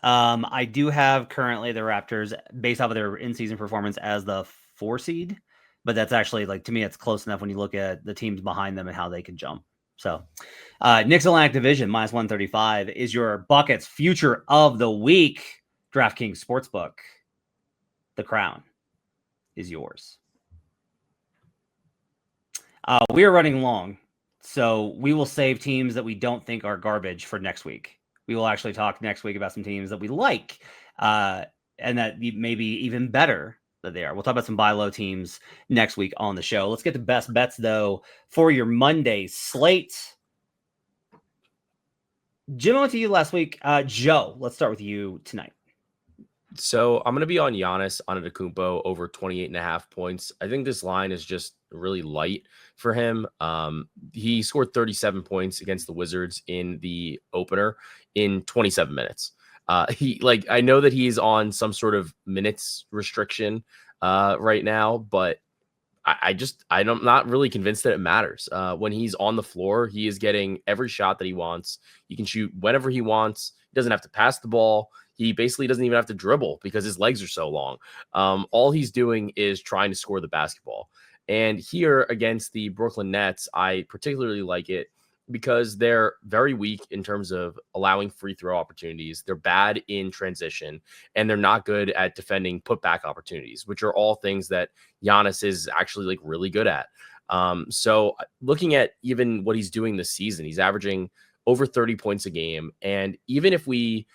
I do have currently the Raptors based off of their in-season performance as the 4 seed, but that's actually like, to me, it's close enough when you look at the teams behind them and how they can jump. So Knicks Atlantic Division minus 135 is your Buckets future of the week. DraftKings Sportsbook. The crown is yours. We are running long, so we will save teams that we don't think are garbage for next week. We will actually talk next week about some teams that we like and that may be even better that they are. We'll talk about some buy low teams next week on the show. Let's get to best bets, though, for your Monday slate. Jim, I went to you last week. Joe, let's start with you tonight. So I'm going to be on Giannis Antetokounmpo over 28.5 points. I think this line is just really light for him. He scored 37 points against the Wizards in the opener in 27 minutes. I know that he's on some sort of minutes restriction right now, but I'm not really convinced that it matters. When he's on the floor, he is getting every shot that he wants. He can shoot whenever he wants. He doesn't have to pass the ball. He basically doesn't even have to dribble because his legs are so long. All he's doing is trying to score the basketball. And here against the Brooklyn Nets, I particularly like it because they're very weak in terms of allowing free throw opportunities. They're bad in transition, and they're not good at defending putback opportunities, which are all things that Giannis is actually like really good at. So looking at even what he's doing this season, he's averaging over 30 points a game. And even if we,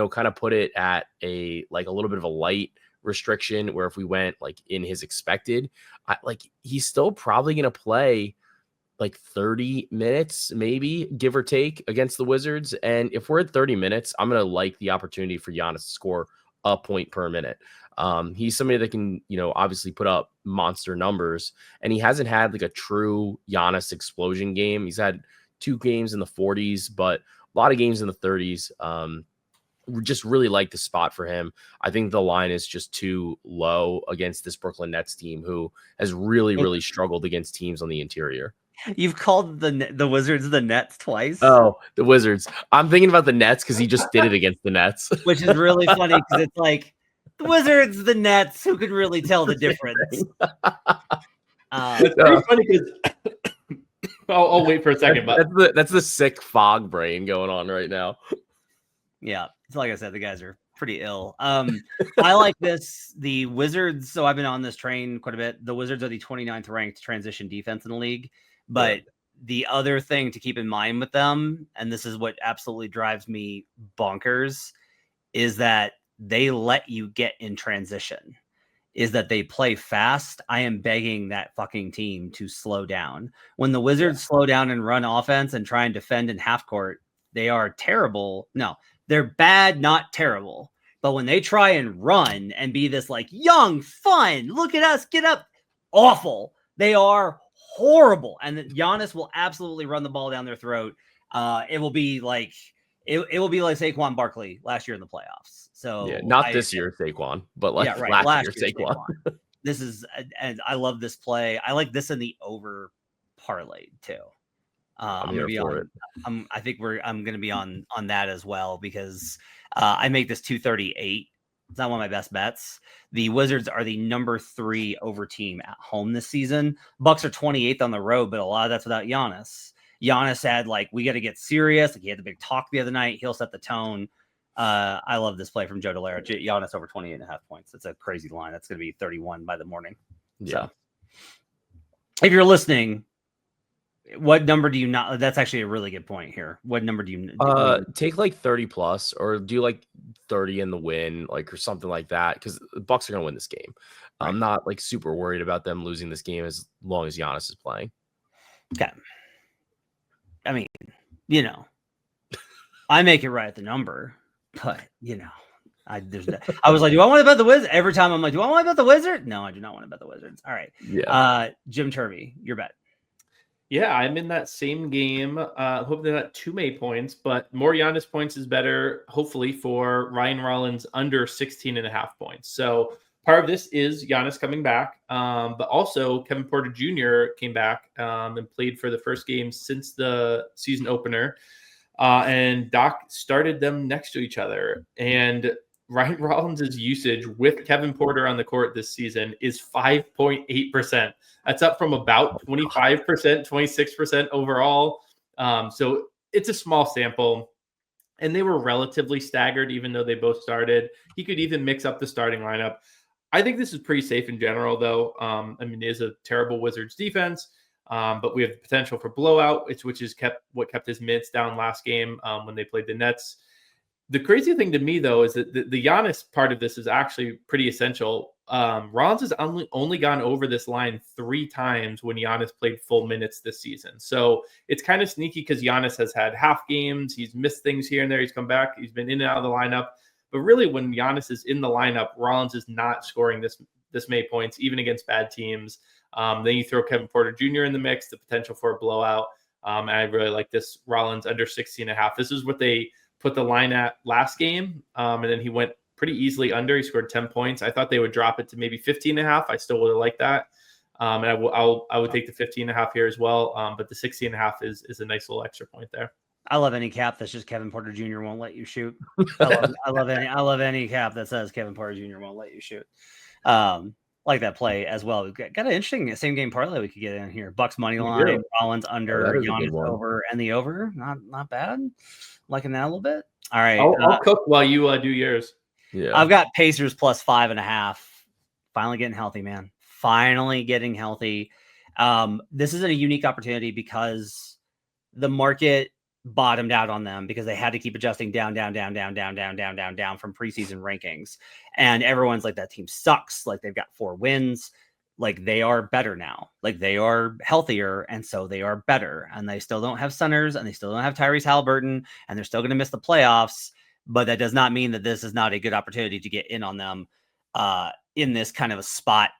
kind of put it at a little bit of a light restriction, where if we went like in his expected, he's still probably going to play like 30 minutes, maybe give or take against the Wizards. And if we're at 30 minutes, I'm going to like the opportunity for Giannis to score a point per minute. He's somebody that can, obviously put up monster numbers, and he hasn't had like a true Giannis explosion game. He's had 2 games in the 40s, but a lot of games in the 30s. Just really like the spot for him. I think the line is just too low against this Brooklyn Nets team, who has really, really struggled against teams on the interior. You've called the Wizards the Nets twice. Oh, the Wizards. I'm thinking about the Nets because he just did it against the Nets. Which is really funny because it's like the Wizards, the Nets, who could really tell the difference? It's pretty funny because I'll wait for a second. But that's the sick fog brain going on right now. Yeah. So like I said, the guys are pretty ill. I like this. The Wizards, so I've been on this train quite a bit. The Wizards are the 29th ranked transition defense in the league. But the other thing to keep in mind with them, and this is what absolutely drives me bonkers, is that they let you get in transition, is that they play fast. I am begging that fucking team to slow down. When the Wizards slow down and run offense and try and defend in half court, they are terrible. No, they're bad, not terrible. But when they try and run and be this like young, fun, look at us, get up, awful. They are horrible. And Giannis will absolutely run the ball down their throat. It will be like Saquon Barkley last year in the playoffs. So not this year, Saquon, but last year, Saquon. This is, and I love this play. I like this in the over parlay too. I'm going to be on it. I'm going to be on that as well because I make this 238. It's not one of my best bets. The Wizards are the number 3 over team at home this season. Bucks are 28th on the road, but a lot of that's without Giannis. Giannis said, we got to get serious. He had the big talk the other night. He'll set the tone. I love this play from Joe Dellera. Giannis over 28.5 points. It's a crazy line. That's going to be 31 by the morning. Yeah. So, if you're listening, what number do you not? That's actually a really good point here. What number do you take 30 plus, or do 30 in the win, or something like that? Because the Bucks are going to win this game. Right. I'm not super worried about them losing this game as long as Giannis is playing. Okay. I mean, I make it right at the number, but I was like, do I want to bet the Wizards? Every time I'm like, do I want to bet the Wizards? No, I do not want to bet the Wizards. All right. Yeah. Jim Turvey, your bet. Yeah, I'm in that same game. Hoping they're not too many points, but more Giannis points is better, hopefully, for Ryan Rollins under 16.5 points. So Part of this is Giannis coming back, but also Kevin Porter Jr. came back and played for the first game since the season opener. And Doc started them next to each other. And Ryan Rollins' usage with Kevin Porter on the court this season is 5.8%. That's up from about 25%, 26% overall. So it's a small sample. And they were relatively staggered, even though they both started. He could even mix up the starting lineup. I think this is pretty safe in general, though. I mean, it is a terrible Wizards defense, but we have the potential for blowout, which is what kept his minutes down last game when they played the Nets. The crazy thing to me, though, is that the Giannis part of this is actually pretty essential. Rollins has only gone over this line 3 times when Giannis played full minutes this season. So it's kind of sneaky because Giannis has had half games. He's missed things here and there. He's come back. He's been in and out of the lineup. But really, when Giannis is in the lineup, Rollins is not scoring this many points, even against bad teams. Then you throw Kevin Porter Jr. in the mix, the potential for a blowout. And I really like this Rollins under 16.5. This is what they put the line at last game. And then he went pretty easily under. He scored 10 points. I thought they would drop it to maybe 15.5. I still would have liked that. And I would take the 15.5 here as well. But the 16.5 is a nice little extra point there. I love any cap that's just Kevin Porter Jr. won't let you shoot. I love any cap that says Kevin Porter Jr. won't let you shoot. Like that play as well. We've got an interesting same game parlay we could get in here. Bucks money line, Rollins under, Giannis over, and the over. Not bad. Liking that a little bit. All right. I'll cook while you do yours. Yeah. I've got Pacers plus 5.5. Finally getting healthy, man. Finally getting healthy. This is a unique opportunity because the market bottomed out on them because they had to keep adjusting down from preseason rankings. And everyone's like, that team sucks. Like they've got 4 wins. Like they are better now. Like they are healthier. And so they are better. And they still don't have centers and they still don't have Tyrese Halliburton and they're still going to miss the playoffs. But that does not mean that this is not a good opportunity to get in on them in this kind of a spot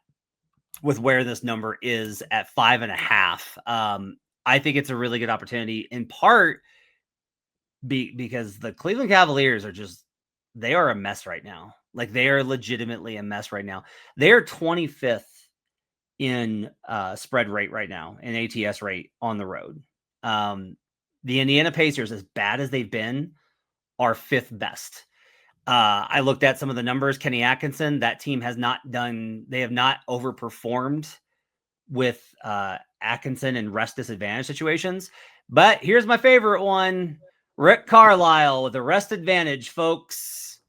with where this number is at 5.5. I think it's a really good opportunity in part because the Cleveland Cavaliers they are a mess right now. Like they are legitimately a mess right now. They are 25th in spread rate right now, in ATS rate on the road. The Indiana Pacers, as bad as they've been, are 5th best. I looked at some of the numbers. Kenny Atkinson, that team they have not overperformed with Atkinson in rest disadvantage situations. But here's my favorite one. Rick Carlisle with a rest advantage, folks.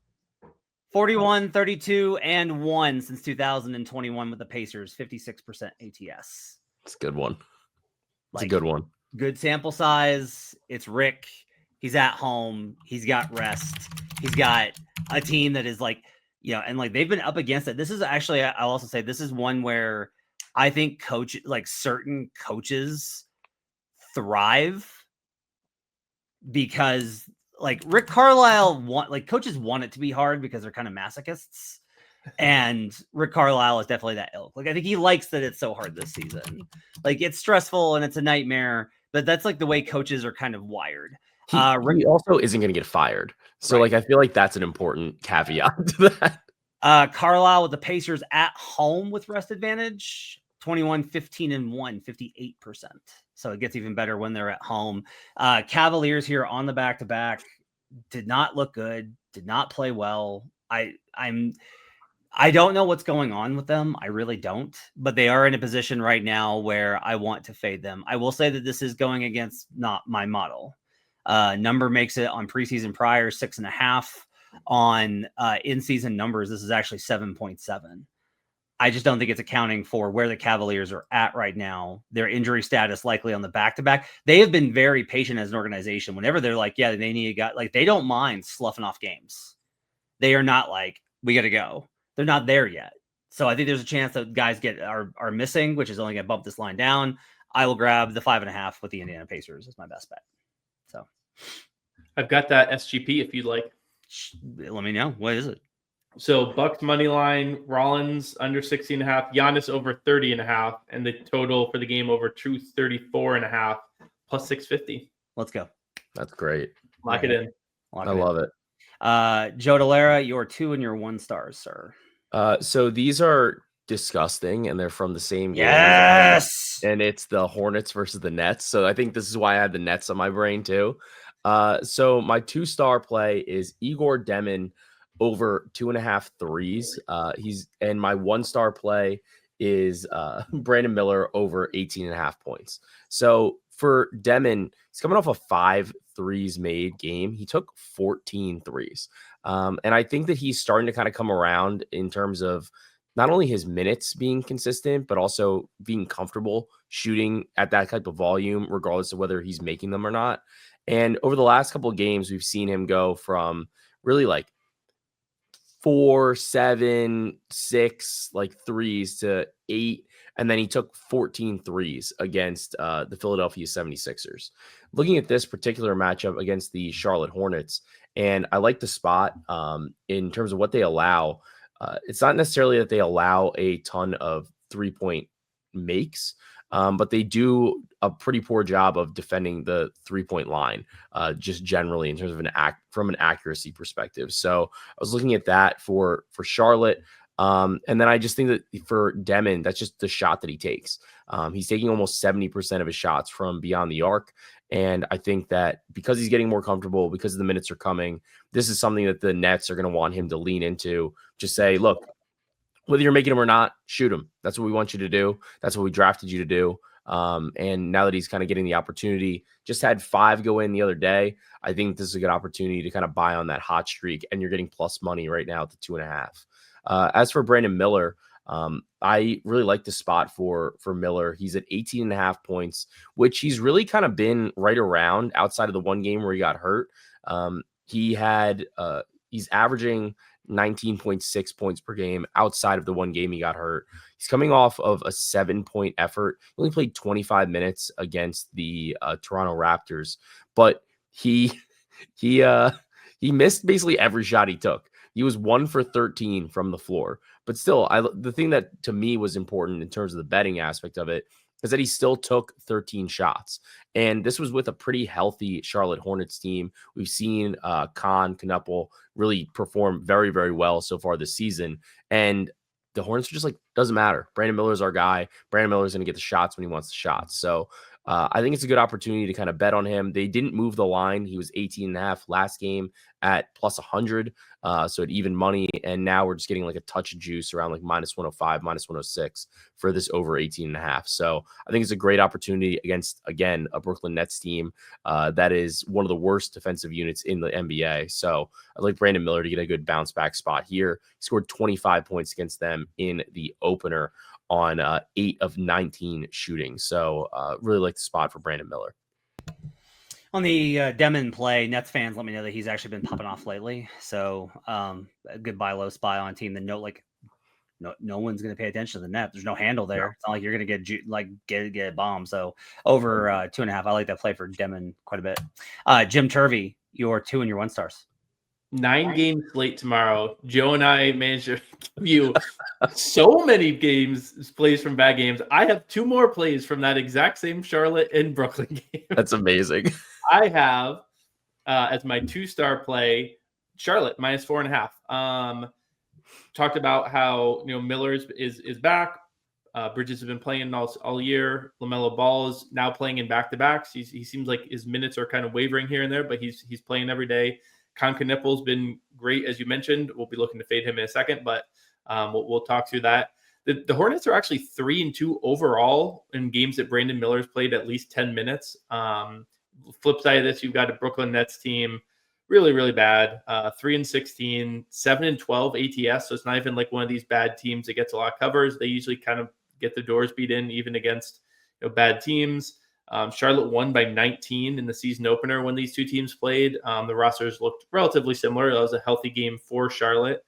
41, 32, and 1 since 2021 with the Pacers, 56% ATS. It's a good one. It's a good one. Good sample size. It's Rick. He's at home. He's got rest. He's got a team that is like, and like they've been up against it. This is actually, I'll also say this is one where I think certain coaches thrive because like Rick Carlisle coaches want it to be hard because they're kind of masochists. And Rick Carlisle is definitely that ilk. Like I think he likes that it's so hard this season. Like it's stressful and it's a nightmare, but that's like the way coaches are kind of wired. He also isn't going to get fired. So right. Like, I feel like that's an important caveat to that. Carlisle with the Pacers at home with rest advantage, 21, 15, and 1, 58%. So it gets even better when they're at home. Cavaliers here on the back-to-back did not look good, did not play well. I don't know what's going on with them. I really don't, but they are in a position right now where I want to fade them. I will say that this is going against not my model. Number makes it on preseason prior 6.5. On in-season numbers, this is actually 7.7. I just don't think it's accounting for where the Cavaliers are at right now. Their injury status likely on the back-to-back. They have been very patient as an organization. Whenever they're like, yeah, they need a guy, like they don't mind sloughing off games. They are not like, we got to go. They're not there yet. So I think there's a chance that guys are missing, which is only going to bump this line down. I will grab the 5.5 with the Indiana Pacers as my best bet. So I've got that SGP if you'd like. Let me know. What is it? So Bucks money line, Rollins under 16.5, Giannis over 30.5, and the total for the game over 234.5 plus 650. Let's go. That's great. Lock it in. I love it. Joe Dellera, your 2 and your 1 stars, sir. So these are disgusting, and they're from the same game. Yes. And it's the Hornets versus the Nets. So I think this is why I had the Nets on my brain too. So my 2-star play is Igor Demon over 2.5 threes. And my 1-star play is Brandon Miller over 18.5 points. So for Demon, he's coming off a 5 threes made game. He took 14 threes. And I think that he's starting to kind of come around in terms of not only his minutes being consistent, but also being comfortable shooting at that type of volume, regardless of whether he's making them or not. And over the last couple of games, we've seen him go from really like 4, 7, 6 like threes to 8. And then he took 14 threes against the Philadelphia 76ers. Looking at this particular matchup against the Charlotte Hornets, and I like the spot in terms of what they allow. It's not necessarily that they allow a ton of 3-point makes, but they do a pretty poor job of defending the 3-point line, just generally in terms of from an accuracy perspective. So I was looking at that for Charlotte. And then I just think that for Demon, that's just the shot that he takes. He's taking almost 70% of his shots from beyond the arc. And I think that because he's getting more comfortable, because the minutes are coming, this is something that the Nets are going to want him to lean into. Just say, look, whether you're making him or not, shoot him. That's what we want you to do. That's what we drafted you to do. And now that he's kind of getting the opportunity, just had 5 go in the other day. I think this is a good opportunity to kind of buy on that hot streak. And you're getting plus money right now at the 2.5. As for Brandon Miller, I really like the spot for Miller. He's at 18.5 points, which he's really kind of been right around outside of the one game where he got hurt. He's averaging 19.6 points per game outside of the one game he got hurt. He's coming off of a 7-point effort. He only played 25 minutes against the Toronto Raptors, but he missed basically every shot he took. He was 1 for 13 from the floor. But still, the thing that to me was important in terms of the betting aspect of it is that he still took 13 shots. And this was with a pretty healthy Charlotte Hornets team. We've seen Knuppel really perform very, very well so far this season. And the Hornets are just like, doesn't matter. Brandon Miller's our guy. Brandon Miller's going to get the shots when he wants the shots. So I think it's a good opportunity to kind of bet on him. They didn't move the line. He was 18.5 last game at plus 100. So at even money. And now we're just getting like a touch of juice around like minus 105, minus 106 for this over 18.5. So I think it's a great opportunity against, again, a Brooklyn Nets team that is one of the worst defensive units in the NBA. So I'd like Brandon Miller to get a good bounce back spot here. He scored 25 points against them in the opener on 8 of 19 shooting. So really like the spot for Brandon Miller. On the Demon play, Nets fans let me know that he's actually been popping off lately. So a good buy low spy on a team that no one's going to pay attention to the net. There's no handle there. No. It's not like you're going to get a bomb. So over 2.5, I like that play for Demon quite a bit. Jim Turvey, your 2 and your 1 stars. 9-game slate tomorrow. Joe and I managed to give you so many plays from bad games. I have 2 more plays from that exact same Charlotte and Brooklyn game. That's amazing. I have as my 2-star play Charlotte minus 4.5. Talked about how Miller is back. Bridges have been playing all year. LaMelo Ball is now playing in back-to-backs. He seems like his minutes are kind of wavering here and there, but he's playing every day. Knuppel's been great, as you mentioned. We'll be looking to fade him in a second, but we'll talk through that. The Hornets are actually 3-2 overall in games that Brandon Miller's played at least 10 minutes. Flip side of this, you've got a Brooklyn Nets team really, really bad. 3-16, 7-12 ATS. So it's not even like one of these bad teams that gets a lot of covers. They usually kind of get the doors beat in even against bad teams. Charlotte won by 19 in the season opener when these 2 teams played. The rosters looked relatively similar. That was a healthy game for Charlotte.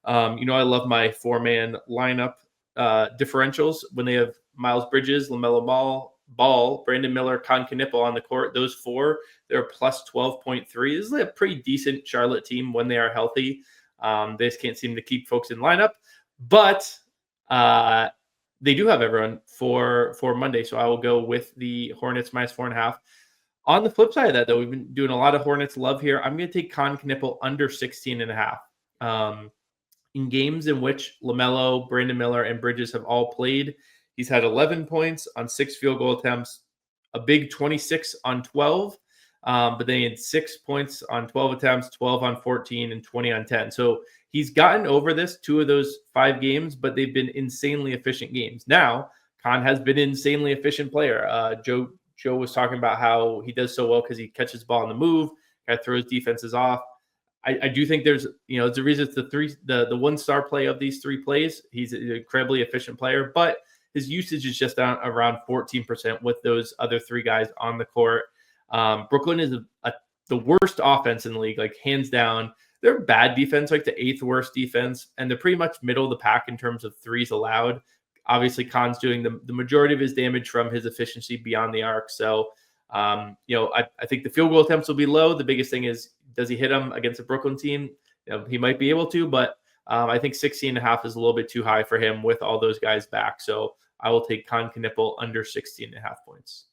I love my 4-man lineup differentials when they have Miles Bridges, LaMelo Ball, Brandon Miller, Knuppel on the court. Those 4, they're plus 12.3. This is a pretty decent Charlotte team when they are healthy. They just can't seem to keep folks in lineup. But they do have everyone for Monday, so I will go with the Hornets minus 4.5. On the flip side of that, though, we've been doing a lot of Hornets love here. I'm going to take Knuppel under 16.5. in games in which LaMelo, Brandon Miller, and Bridges have all played, he's had 11 points on 6 field goal attempts, a big 26 on 12, but then he had 6 points on 12 attempts, 12 on 14, and 20 on 10. So he's gotten over this 2 of those 5 games, but they've been insanely efficient games. Now, Con has been an insanely efficient player. Joe was talking about how he does so well because he catches the ball on the move, kind of throws defenses off. I do think there's, it's a reason it's the 1-star play of these 3 plays. He's an incredibly efficient player, but his usage is just down around 14% with those other 3 guys on the court. Brooklyn is the worst offense in the league, like hands down. They're bad defense, like the 8th worst defense, and they're pretty much middle of the pack in terms of threes allowed. Obviously, Khan's doing the majority of his damage from his efficiency beyond the arc. So, I think the field goal attempts will be low. The biggest thing is, does he hit them against a Brooklyn team? He might be able to, but I think 16.5 is a little bit too high for him with all those guys back. So I will take Con Knipple under 16.5 points.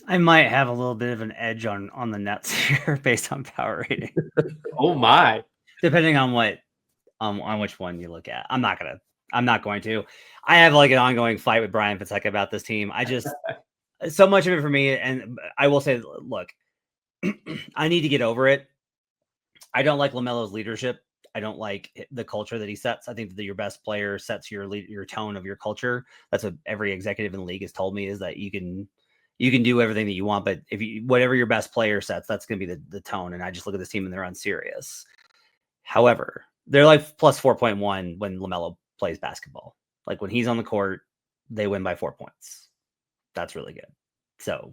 I might have a little bit of an edge on the Nets here based on power rating. Oh my! Depending on what on which one you look at, I'm not going to. I have like an ongoing fight with Brian Fonseca about this team. I just so much of it for me, and I will say, look, I need to get over it. I don't like LaMelo's leadership. I don't like the culture that he sets. I think that your best player sets your tone of your culture. That's what every executive in the league has told me, is that you can do everything that you want, but whatever your best player sets, that's going to be the tone. And I just look at this team and they're unserious. However, they're like plus 4.1 when LaMelo plays basketball. Like when he's on the court, they win by 4 points. That's really good. So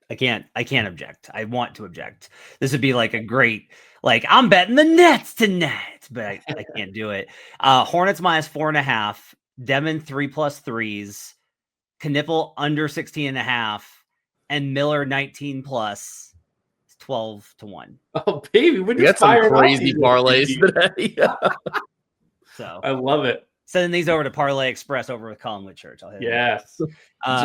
I can't object. I want to object. This would be like a great, like, I'm betting the Nets tonight, but I can't do it. Hornets minus 4.5, Demon 3+ threes, Knipple under 16.5, and Miller 19+. 12-1. Oh, baby, we got some crazy parlays today. So I love it. Sending these over to Parlay Express over with Colin Whitchurch. I'll hit yes.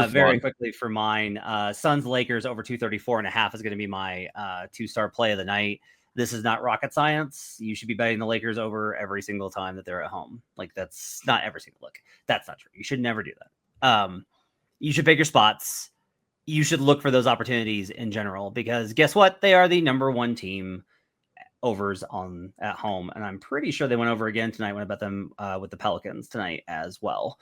Very quickly for mine. Suns Lakers over 234.5 is going to be my 2-star play of the night. This is not rocket science. You should be betting the Lakers over every single time that they're at home. Like, that's not every single look. That's not true. You should never do that. You should pick your spots. You should look for those opportunities in general, because guess what? They are the number 1 team overs at home. And I'm pretty sure they went over again tonight when I bet them with the Pelicans tonight as well.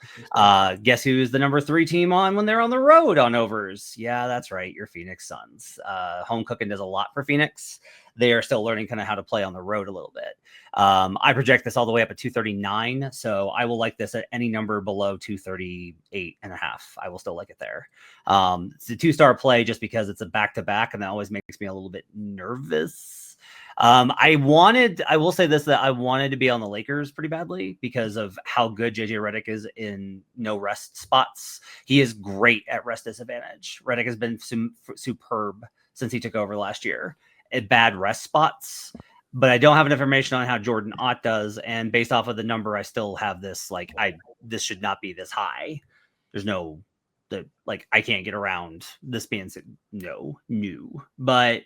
Guess who's the number 3 team on when they're on the road on overs? Yeah, that's right. Your Phoenix Suns. Home cooking does a lot for Phoenix. They are still learning kind of how to play on the road a little bit. I project this all the way up at 239. So I will like this at any number below 238.5. I will still like it there. It's a 2-star play just because it's a back-to-back, and that always makes me a little bit nervous. I will say this, that I wanted to be on the Lakers pretty badly because of how good JJ Redick is in no rest spots. He is great at rest disadvantage. Redick has been superb since he took over last year at bad rest spots, but I don't have enough information on how Jordan Ott does. And based off of the number, I still have this, like, this should not be this high. There's I can't get around this being no, but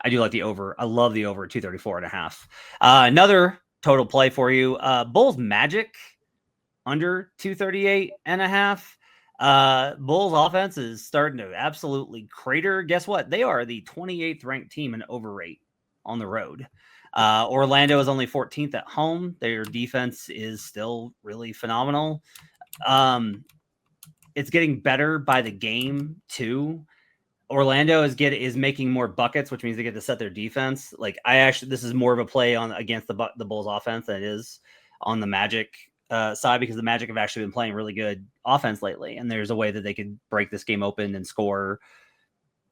I do like the over. I love the over at 234.5. Another total play for you. Bulls Magic under 238.5. Bulls offense is starting to absolutely crater. Guess what? They are the 28th ranked team in over rate on the road. Orlando is only 14th at home. Their defense is still really phenomenal. It's getting better by the game too. Orlando is making more buckets, which means they get to set their defense. Like, this is more of a play against the Bulls offense than it is on the Magic side, because the Magic have actually been playing really good offense lately, and there's a way that they could break this game open and score.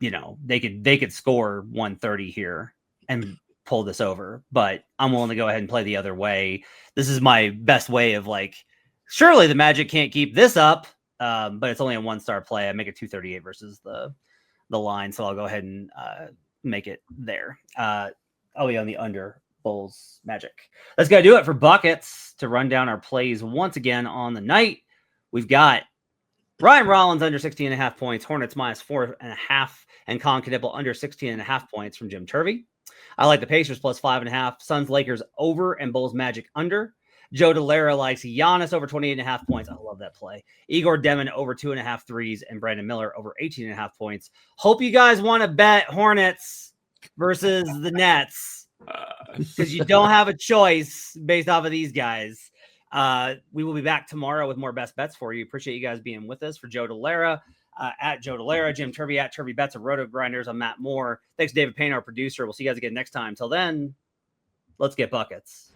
They could score 130 here and pull this over, but I'm willing to go ahead and play the other way. This is my best way of, like, surely the Magic can't keep this up, but it's only a 1-star play. I make it 238 versus the line, so I'll go ahead and make it there. I'll be on the under Bulls Magic. Let's go do it for buckets to run down our plays once again on the night. We've got Ryan Rollins under 16.5 points, Hornets minus 4.5, and Colin Knipple under 16.5 points from Jim Turvey. I like the Pacers plus 5.5. Suns, Lakers over, and Bulls, Magic under. Joe Dellera likes Giannis over 28.5 points. I love that play. Igor Demon over 2.5 threes, and Brandon Miller over 18.5 points. Hope you guys want to bet Hornets versus the Nets because you don't have a choice based off of these guys. We will be back tomorrow with more best bets for you. Appreciate you guys being with us. For Joe Dellera, at Joe Dellera, Jim Turvey at Turvey Bets of Roto Grinders. I'm Matt Moore. Thanks, David Payne, our producer. We'll see you guys again next time. Till then, let's get buckets.